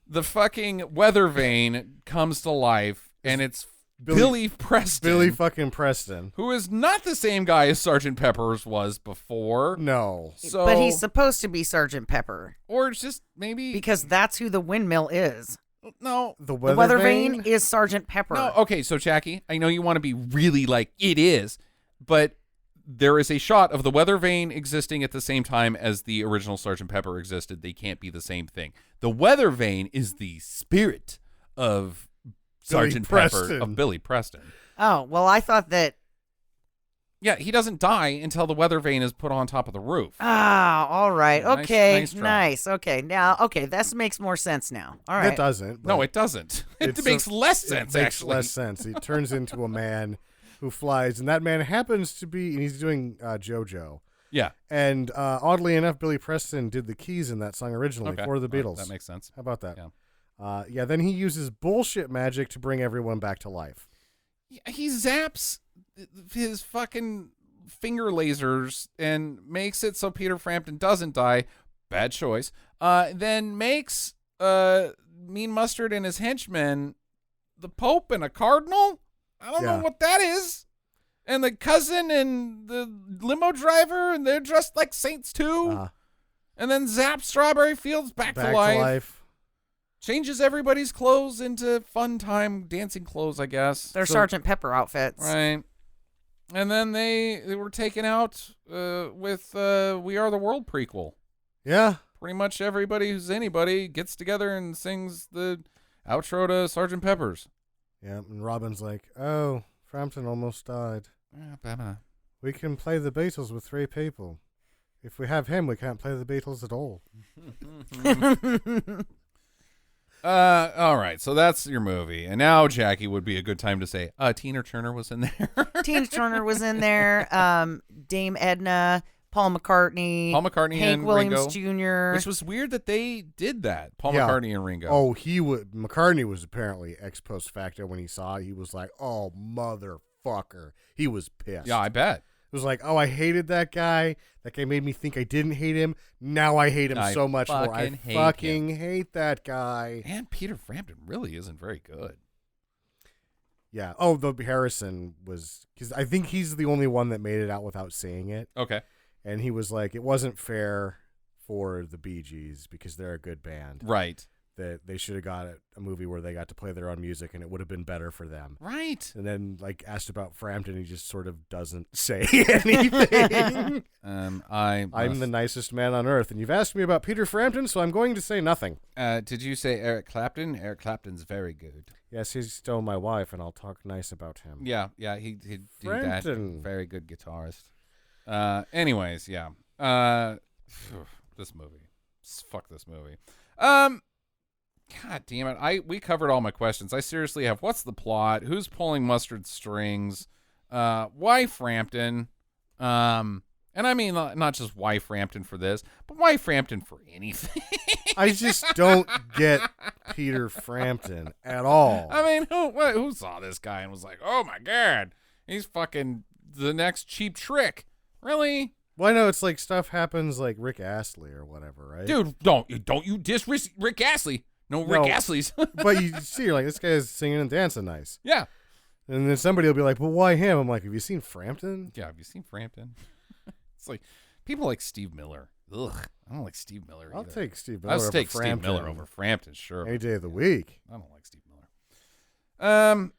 the fucking weather vane comes to life, and it's Billy Preston. Billy fucking Preston. Who is not the same guy as Sgt. Pepper's was before. No. So, But he's supposed to be Sgt. Pepper or it's just maybe because that's who the windmill is. no. The The weather, weather vane is Sgt. Pepper. No, okay, so Jackie, I know you want to be really like it is, but there is a shot of the weather vane existing at the same time as the original Sgt. Pepper existed. They can't be the same thing. The weather vane is the spirit of Sgt. Pepper of Billy Preston. Oh, well, I thought that. Yeah, he doesn't die until the weather vane is put on top of the roof. Ah, all right. Nice- Okay. nice try. Nice. Okay. Now, this makes more sense now. All right. It doesn't. No, but it doesn't. It it's makes less it sense, makes actually. less sense. He turns into a man who flies, and that man happens to be, and he's doing JoJo. Yeah. And oddly enough, Billy Preston did the keys in that song originally Okay. for the Beatles. That makes sense. How about that? Yeah. Then he uses bullshit magic to bring everyone back to life. He zaps his fucking finger lasers and makes it so Peter Frampton doesn't die. Bad choice. Then makes Mean Mustard and his henchmen the Pope and a cardinal. I don't know what that is. And the cousin and the limo driver, and they're dressed like saints too. And then zaps Strawberry Fields back to life. Changes everybody's clothes into fun time dancing clothes, I guess. They're Sgt. Pepper outfits. Right. And then they were taken out with We Are the World prequel. Yeah. Pretty much everybody who's anybody gets together and sings the outro to Sgt. Pepper's. Yeah, and Robin's like, oh, Frampton almost died. We can play the Beatles with 3 people. If we have him, we can't play the Beatles at all. All right, so that's your movie. And now, Jackie, would be a good time to say, Tina Turner was in there. Tina Turner was in there. Dame Edna, Paul McCartney, Hank and Williams Ringo, Jr. which was weird that they did that. Paul Yeah. McCartney and Ringo. Oh, McCartney was apparently ex post facto when he saw it. He was like, oh, motherfucker. He was pissed. Yeah, I bet. It was like, oh, I hated that guy. That guy made me think I didn't hate him. Now I hate him so much more. I fucking hate that guy. And Peter Frampton really isn't very good. Yeah. Oh, the Harrison was, because I think he's the only one that made it out without saying it. Okay. And he was like, it wasn't fair for the Bee Gees because they're a good band. Right. That they should have got a movie where they got to play their own music and it would have been better for them. Right. And then, like, asked about Frampton, he just sort of doesn't say anything. I'm the nicest man on earth, and you've asked me about Peter Frampton, so I'm going to say nothing. Did you say Eric Clapton? Eric Clapton's very good. Yes, he's still my wife, and I'll talk nice about him. Yeah, he'd do that. Frampton. Very good guitarist. Anyways, yeah. This movie. Fuck this movie. God damn it. We covered all my questions. I seriously have, what's the plot? Who's pulling Mustard strings? Why Frampton? And I mean, not just why Frampton for this, but why Frampton for anything? I just don't get Peter Frampton at all. I mean, who saw this guy and was like, oh my God, he's fucking the next Cheap Trick. Really? Well, I know it's like stuff happens like Rick Astley or whatever, right? Dude, don't you diss Rick Astley. No, Rick Astley's. But you see, you're like, this guy is singing and dancing nice. Yeah. And then somebody will be like, well, why him? I'm like, have you seen Frampton? Yeah, have you seen Frampton? It's like, people like Steve Miller. Ugh, I don't like Steve Miller either. I'll take Steve Miller I'll take Frampton. Steve Miller over Frampton, sure. Any day of the week. I don't like Steve Miller.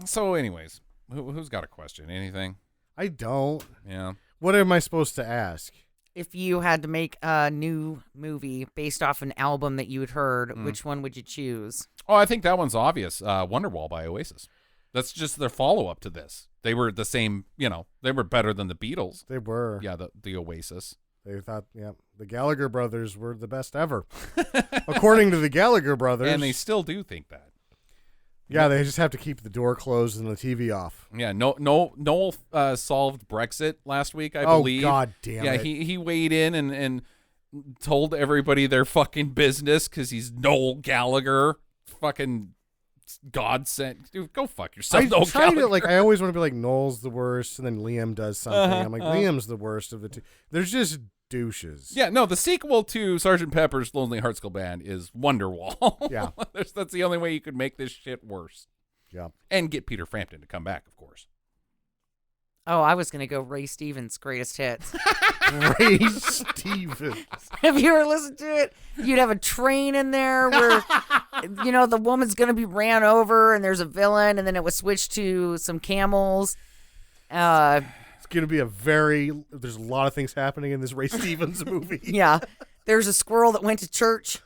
So anyways, who's got a question? Anything? I don't. Yeah. What am I supposed to ask? If you had to make a new movie based off an album that you had heard, which one would you choose? Oh, I think that one's obvious. Wonderwall by Oasis. That's just their follow-up to this. They were the same, they were better than the Beatles. They were. Yeah, the Oasis. They thought, the Gallagher brothers were the best ever. According to the Gallagher brothers. And they still do think that. Yeah, they just have to keep the door closed and the TV off. Yeah, Noel solved Brexit last week, I believe. Oh, God damn it. Yeah, he weighed in and told everybody their fucking business because he's Noel Gallagher. Fucking God sent. Dude, go fuck yourself, Noel Gallagher. I always want to be like, Noel's the worst, and then Liam does something. I'm like, Liam's the worst of the two. There's just douches. Yeah, no, the sequel to Sgt. Pepper's Lonely Hearts Club Band is Wonderwall. Yeah. That's the only way you could make this shit worse. Yeah. And get Peter Frampton to come back, of course. Oh, I was going to go Ray Stevens' Greatest Hits. Ray Stevens. Have you ever listened to it? You'd have a train in there where, the woman's going to be ran over and there's a villain, and then it would switch to some camels. It's going to be there's a lot of things happening in this Ray Stevens movie. Yeah. There's a squirrel that went to church.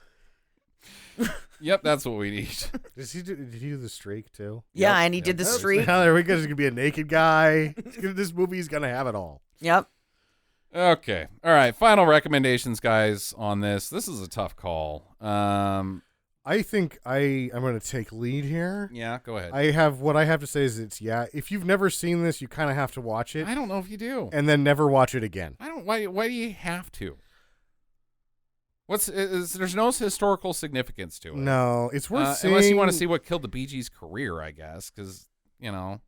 Yep, that's what we need. Did he do the streak too? Yeah, and he did the streak. Now there we go. He's gonna be a naked guy. This movie's gonna have it all. Yep. Okay. All right. Final recommendations, guys, on this. This is a tough call. I think I'm gonna take lead here. Yeah, go ahead. What I have to say is if you've never seen this, you kind of have to watch it I don't know if you do. and then never watch it again. I don't. Why do you have to? There's no historical significance to it. No, it's worth seeing. Unless you want to see what killed the Bee Gees' career, I guess, because Yeah.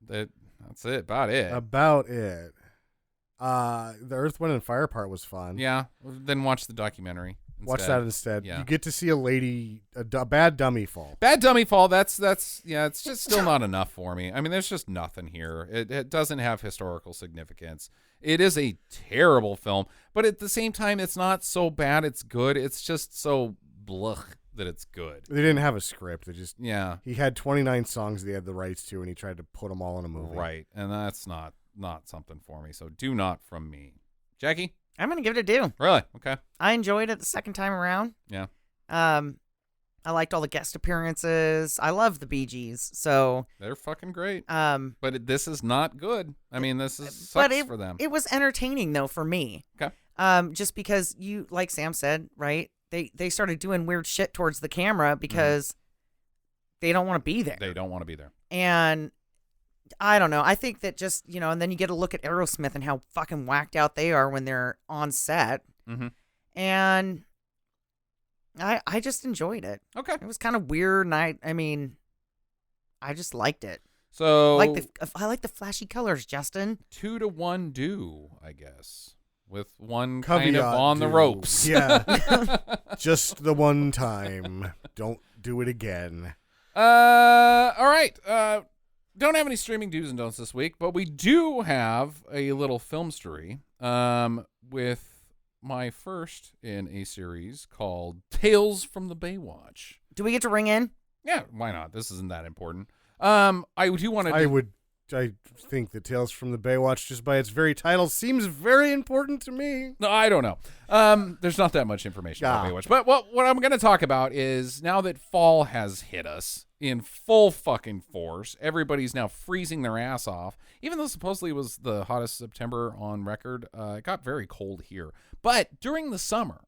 that's it. About it. About it. The Earth, Wind, and Fire part was fun. Yeah. Then watch the documentary. Watch that instead. Yeah. You get to see a lady, a bad dummy fall. Bad dummy fall. That's yeah. It's just still not enough for me. I mean, there's just nothing here. It doesn't have historical significance. It is a terrible film, but at the same time, it's not so bad. It's good. It's just so blech that it's good. They didn't have a script. Yeah. He had 29 songs that he had the rights to, and he tried to put them all in a movie. Right, and that's not something for me. So do not from me, Jackie. I'm going to give it a do. Really? Okay. I enjoyed it the second time around. Yeah. I liked all the guest appearances. I love the Bee Gees, so They're fucking great. But this is not good. I mean, this sucks for them. It was entertaining though for me. Okay. Just because like Sam said, right? They started doing weird shit towards the camera because they don't want to be there. They don't want to be there. And I don't know. I think that just, and then you get a look at Aerosmith and how fucking whacked out they are when they're on set. Mm-hmm. And I just enjoyed it. Okay. It was kind of weird, and I just liked it. So I like the flashy colors, Justin. 2-1 do, I guess, with one Caveat kind of on the do. ropes. Yeah. Just the one time. Don't do it again. All right. Don't have any streaming do's and don'ts this week, but we do have a little film story with my first in a series called Tales from the Baywatch. Do we get to ring in? Yeah, why not? This isn't that important. I do want to. I think that Tales from the Baywatch, just by its very title, seems very important to me. No, I don't know. There's not that much information about Baywatch. But what I'm going to talk about is now that fall has hit us in full fucking force, everybody's now freezing their ass off. Even though supposedly it was the hottest September on record, it got very cold here. But during the summer,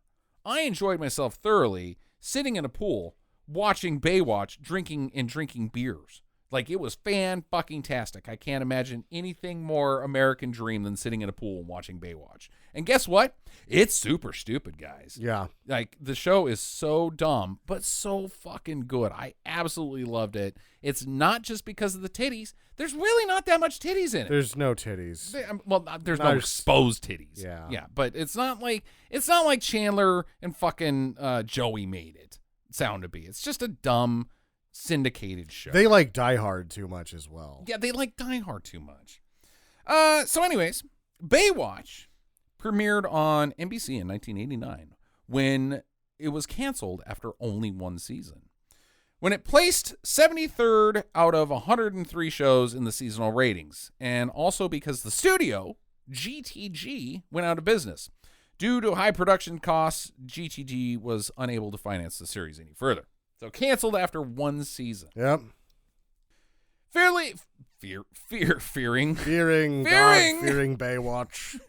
I enjoyed myself thoroughly sitting in a pool, watching Baywatch, drinking beers. Like, it was fan-fucking-tastic. I can't imagine anything more American dream than sitting in a pool and watching Baywatch. And guess what? It's super stupid, guys. Yeah. Like, the show is so dumb, but so fucking good. I absolutely loved it. It's not just because of the titties. There's really not that much titties in it. There's no titties. There's no exposed titties. Yeah. Yeah, but it's not like Chandler and fucking Joey made it sound to be. It's just a dumb syndicated show. They like Die Hard too much as well. Yeah, they like Die Hard too much. So anyways, Baywatch premiered on NBC in 1989 when it was canceled after only one season. When it placed 73rd out of 103 shows in the seasonal ratings, and also because the studio, GTG, went out of business. Due to high production costs, GTG was unable to finance the series any further. So canceled after one season. Yep. Fearing Baywatch.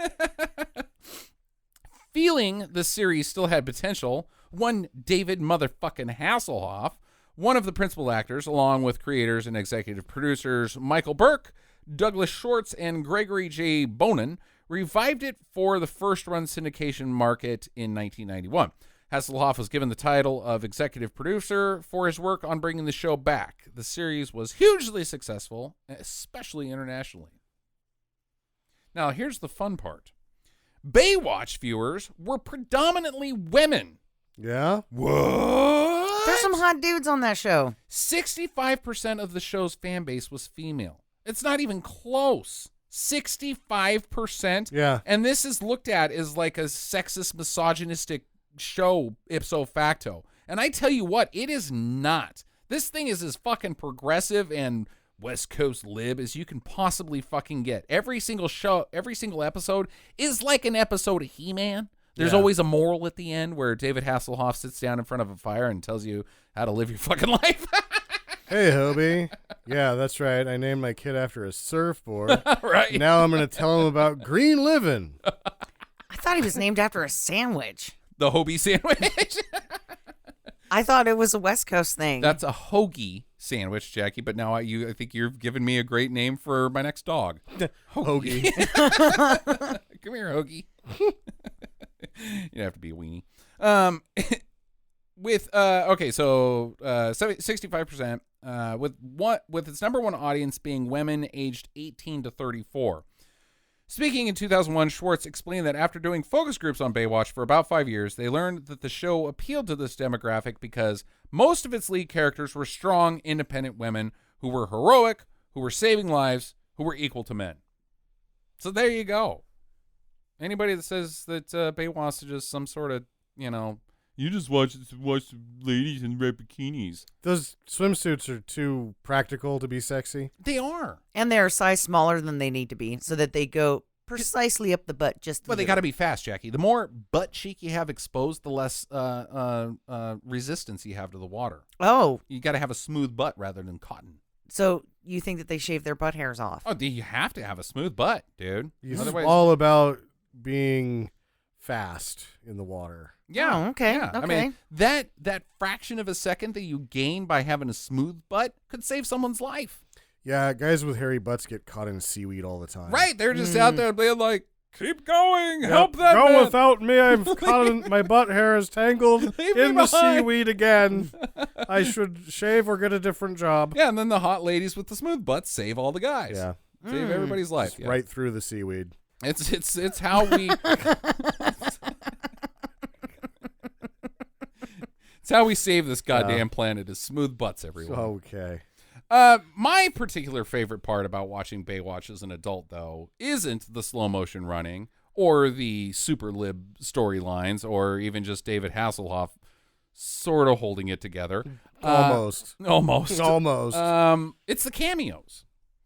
Feeling the series still had potential, one David motherfucking Hasselhoff, one of the principal actors, along with creators and executive producers Michael Burke, Douglas Schwartz, and Gregory J. Bonin, revived it for the first-run syndication market in 1991. Hasselhoff was given the title of executive producer for his work on bringing the show back. The series was hugely successful, especially internationally. Now, here's the fun part. Baywatch viewers were predominantly women. Yeah? What? There's some hot dudes on that show. 65% of the show's fan base was female. It's not even close. 65%? Yeah. And this is looked at as like a sexist, misogynistic show ipso facto. And I tell you what, it is not. This thing is as fucking progressive and West Coast lib as you can possibly fucking get. Every single show, every single episode is like an episode of He-Man. There's Yeah. always a moral at the end where David Hasselhoff sits down in front of a fire and tells you how to live your fucking life. Hey, Hobie. Yeah, that's right. I named my kid after a surfboard. Right. Now I'm going to tell him about green living. I thought he was named after a sandwich. The Hobie sandwich. I thought it was a West Coast thing. That's a hoagie sandwich, Jackie. But now I think you've given me a great name for my next dog. Hoagie. Come here, Hoagie. You have to be a weenie. With okay, so 65%. With its number one audience being women aged 18 to 34. Speaking in 2001, Schwartz explained that after doing focus groups on Baywatch for about 5 years, they learned that the show appealed to this demographic because most of its lead characters were strong, independent women who were heroic, who were saving lives, who were equal to men. So there you go. Anybody that says that Baywatch is just some sort of, you just watch ladies in red bikinis. Those swimsuits are too practical to be sexy. They are. and they're a size smaller than they need to be so that they go precisely up the butt just a But they little. got to be fast, Jackie. The more butt cheek you have exposed, the less resistance you have to the water. Oh, You got to have a smooth butt rather than cotton. so you think that they shave their butt hairs off? Oh, you have to have a smooth butt, dude. It's Otherwise, all about being fast in the water. yeah, Oh, okay, yeah. I okay. mean, that fraction of a second that you gain by having a smooth butt could save someone's life. Yeah, guys with hairy butts get caught in seaweed all the time. Right? They're just out there being like, "Keep going, Yep, help that Go man." without me. I'm caught in, my butt hair is tangled Leave me in the behind. seaweed again. I should shave or get a different job. Yeah, and then the hot ladies with the smooth butts save all the guys. Yeah. Save everybody's life. Just Yeah. right through the seaweed. It's how we It's how we save this goddamn planet is smooth butts everyone. Okay. My particular favorite part about watching Baywatch as an adult, though, isn't the slow motion running or the super lib storylines or even just David Hasselhoff sort of holding it together. Almost. Almost. Almost. It's the cameos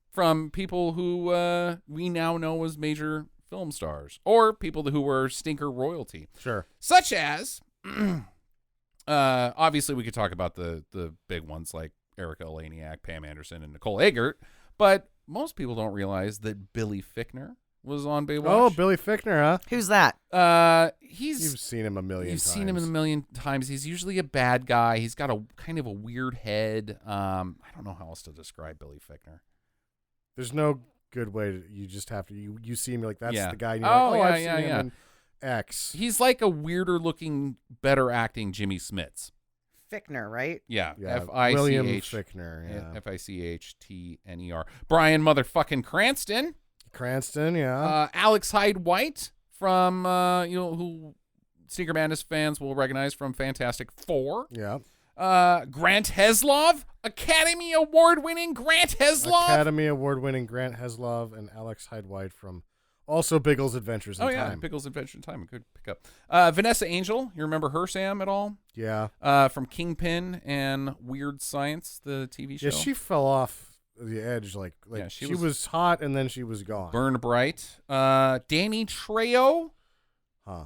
from people who we now know as major film stars or people who were stinker royalty, Sure. such as obviously we could talk about the big ones like Erica Eleniak, Pam Anderson, and Nicole Eggert, but most people don't realize that Billy Fichtner was on Baywatch. Oh, Billy Fichtner, huh? Who's that? He's You've seen him a million You've times. seen him a million times. He's usually a bad guy. He's got a kind of a weird head. I don't know how else to describe Billy Fichtner. There's no good way to, you just have to, you see him, you're like, that's Yeah. the guy. And you're Oh, like, yeah, I've yeah, seen him yeah. in X. He's like a weirder looking, better acting Jimmy Smits. Fichtner, right? Yeah, Yeah, F-I-C-H. William Fichtner, yeah. F-I-C-H-T-N-E-R. Brian motherfucking Cranston. Cranston, yeah. Alex Hyde White from, who Sneaker Madness fans will recognize from Fantastic Four. Yeah. Grant Heslov, Academy Award-winning Grant Heslov. Academy Award-winning Grant Heslov and Alex Hyde White from also Biggles Adventures in Oh, yeah, Time. Pickles Adventure in Time. A good pickup. Vanessa Angel, you remember her, Sam, at all? Yeah. From Kingpin and Weird Science, the TV show. Yeah, she fell off the edge. Like Yeah, she she was hot and then she was gone. Burn Bright. Danny Trejo. Huh.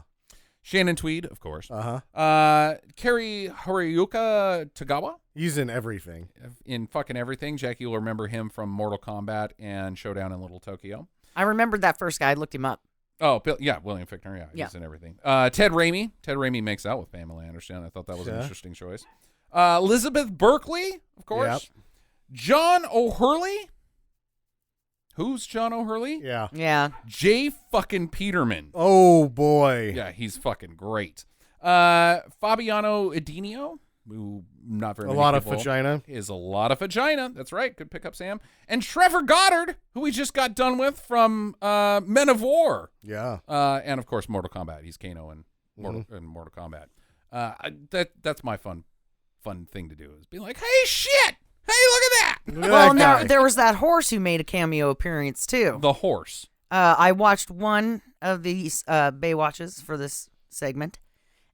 Shannon Tweed, of course. Uh-huh. Kerry Horiyuka Tagawa He's in everything. in fucking everything. Jackie will remember him from Mortal Kombat and Showdown in Little Tokyo. I remembered that first guy. I looked him up. Oh, yeah, William Fichtner. Yeah, Yeah. he's in everything. Ted Raimi. Ted Raimi makes out with Pamela Anderson. I thought that was an Yeah. interesting choice. Elizabeth Berkley, of course. Yep. John O'Hurley. Who's John O'Hurley? Yeah. Yeah. Jay fucking Peterman. Oh boy. Yeah, he's fucking great. Fabiano Edinio, who not very A many lot of people- vagina. is a lot of vagina. That's right. Good pick up, Sam. And Trevor Goddard, who we just got done with from Men of War. Yeah. And of course, Mortal Kombat. He's Kano in Mortal Kombat. That's my fun thing to do is be like, hey, shit! Hey, look at that! Look at Well, that guy. there was that horse who made a cameo appearance too. The horse. I watched one of these Baywatches for this segment,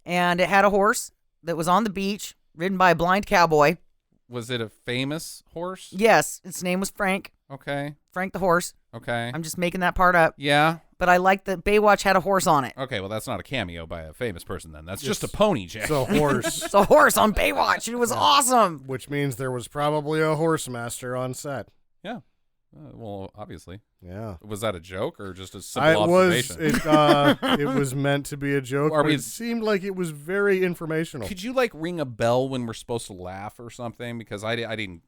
and it had a horse that was on the beach, ridden by a blind cowboy. Was it a famous horse? Yes, its name was Frank. Okay. Frank the horse. Okay. I'm just making that part up. Yeah. but I like that Baywatch had a horse on it. Okay, well, that's not a cameo by a famous person then. That's just a pony, Jack. It's a horse. It's a horse on Baywatch. It was awesome. Which means there was probably a horse master on set. Yeah. Well, obviously. Yeah. Was that a joke or just a simple observation? It was meant to be a joke, but it seemed like it was very informational. Could you like ring a bell when we're supposed to laugh or something? Because I didn't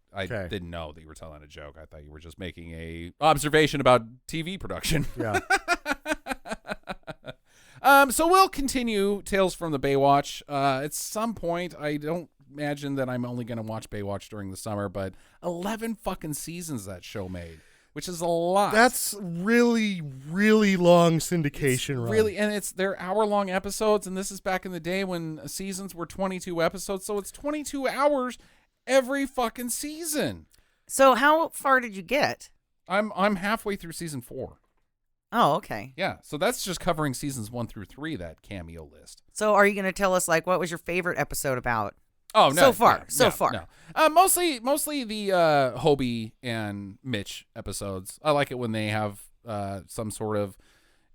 know that you were telling a joke. I thought you were just making a observation about TV production. Yeah. So we'll continue Tales from the Baywatch. At some point, I don't imagine that I'm only going to watch Baywatch during the summer, but 11 fucking seasons that show made, which is a lot. That's really, really long syndication run. Really, and they're hour-long episodes, and this is back in the day when seasons were 22 episodes, so it's 22 hours every fucking season. So how far did you get? I'm halfway through season 4. Oh, okay. Yeah, so that's just covering seasons 1 through 3, that cameo list. So are you going to tell us, like, what was your favorite episode about? Oh, no. So far. No. Mostly the Hobie and Mitch episodes. I like it when they have some sort of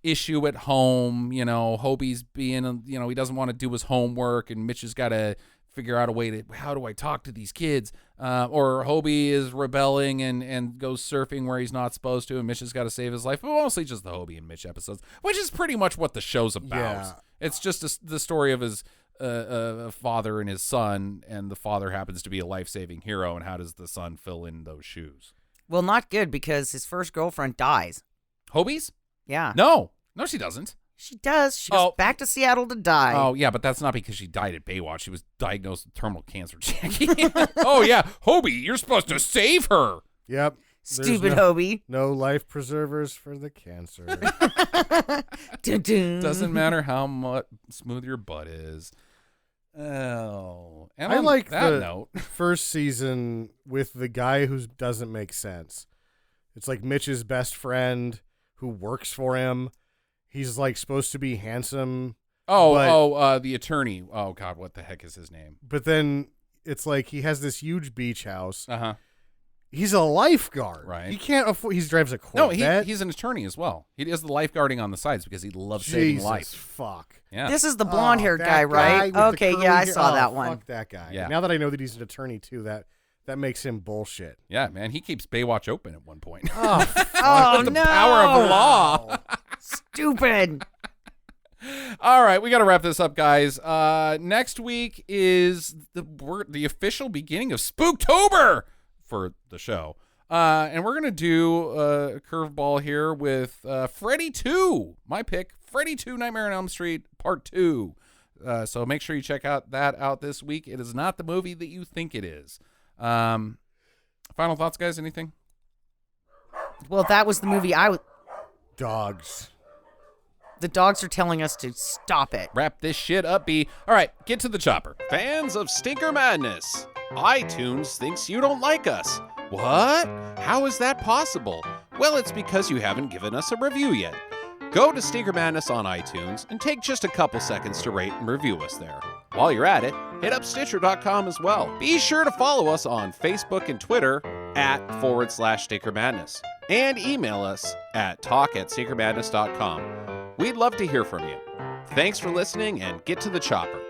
issue at home. You know, Hobie's being, he doesn't want to do his homework, and Mitch has got to figure out a way to, how do I talk to these kids? Or Hobie is rebelling and goes surfing where he's not supposed to, and Mitch has got to save his life. But mostly just the Hobie and Mitch episodes, which is pretty much what the show's about. Yeah. It's just the story of his a father and his son, and the father happens to be a life-saving hero, and how does the son fill in those shoes? Well, not good, because his first girlfriend dies. Hobie's? Yeah. No, she doesn't. She does. She goes back to Seattle to die. Oh, yeah, but that's not because she died at Baywatch. She was diagnosed with terminal cancer, Jackie. Oh, yeah, Hobie, you're supposed to save her. Yep. Stupid Hobie. No life preservers for the cancer. Dun, dun. Doesn't matter how much smooth your butt is. Oh, and I on like that the note, first season with the guy who doesn't make sense. It's like Mitch's best friend who works for him. He's like supposed to be handsome. the attorney. Oh God, what the heck is his name? But then it's like he has this huge beach house. Uh-huh. He's a lifeguard. Right. He can't afford. He drives a No, Corvette. he's an attorney as well. He does the lifeguarding on the sides because he loves saving Jesus, life. fuck. Yeah. This is the blonde-haired that guy, right? with the Okay, curly yeah, I hair. saw Oh, that one. Fuck that guy. Yeah. Now that I know that he's an attorney too, that makes him bullshit. Yeah, man, he keeps Baywatch open at one point. Oh, Oh, the no. power of the law. Stupid. All right, we got to wrap this up, guys. Next week is the official beginning of Spooktober for the show. And we're going to do a curveball here with Freddy 2, my pick, Freddy 2 Nightmare on Elm Street Part 2. So make sure you check that out this week. It is not the movie that you think it is. Final thoughts, guys? Anything? Well, that was the movie dogs. The dogs are telling us to stop it. Wrap this shit up, B. All right, get to the chopper. Fans of Stinker Madness, iTunes thinks you don't like us. What? How is that possible? Well, it's because you haven't given us a review yet. Go to Stinker Madness on iTunes and take just a couple seconds to rate and review us there. While you're at it, hit up Stitcher.com as well. Be sure to follow us on Facebook and Twitter @/Stinker Madness and email us at talk@stinkermadness.com. We'd love to hear from you. Thanks for listening, and get to the chopper.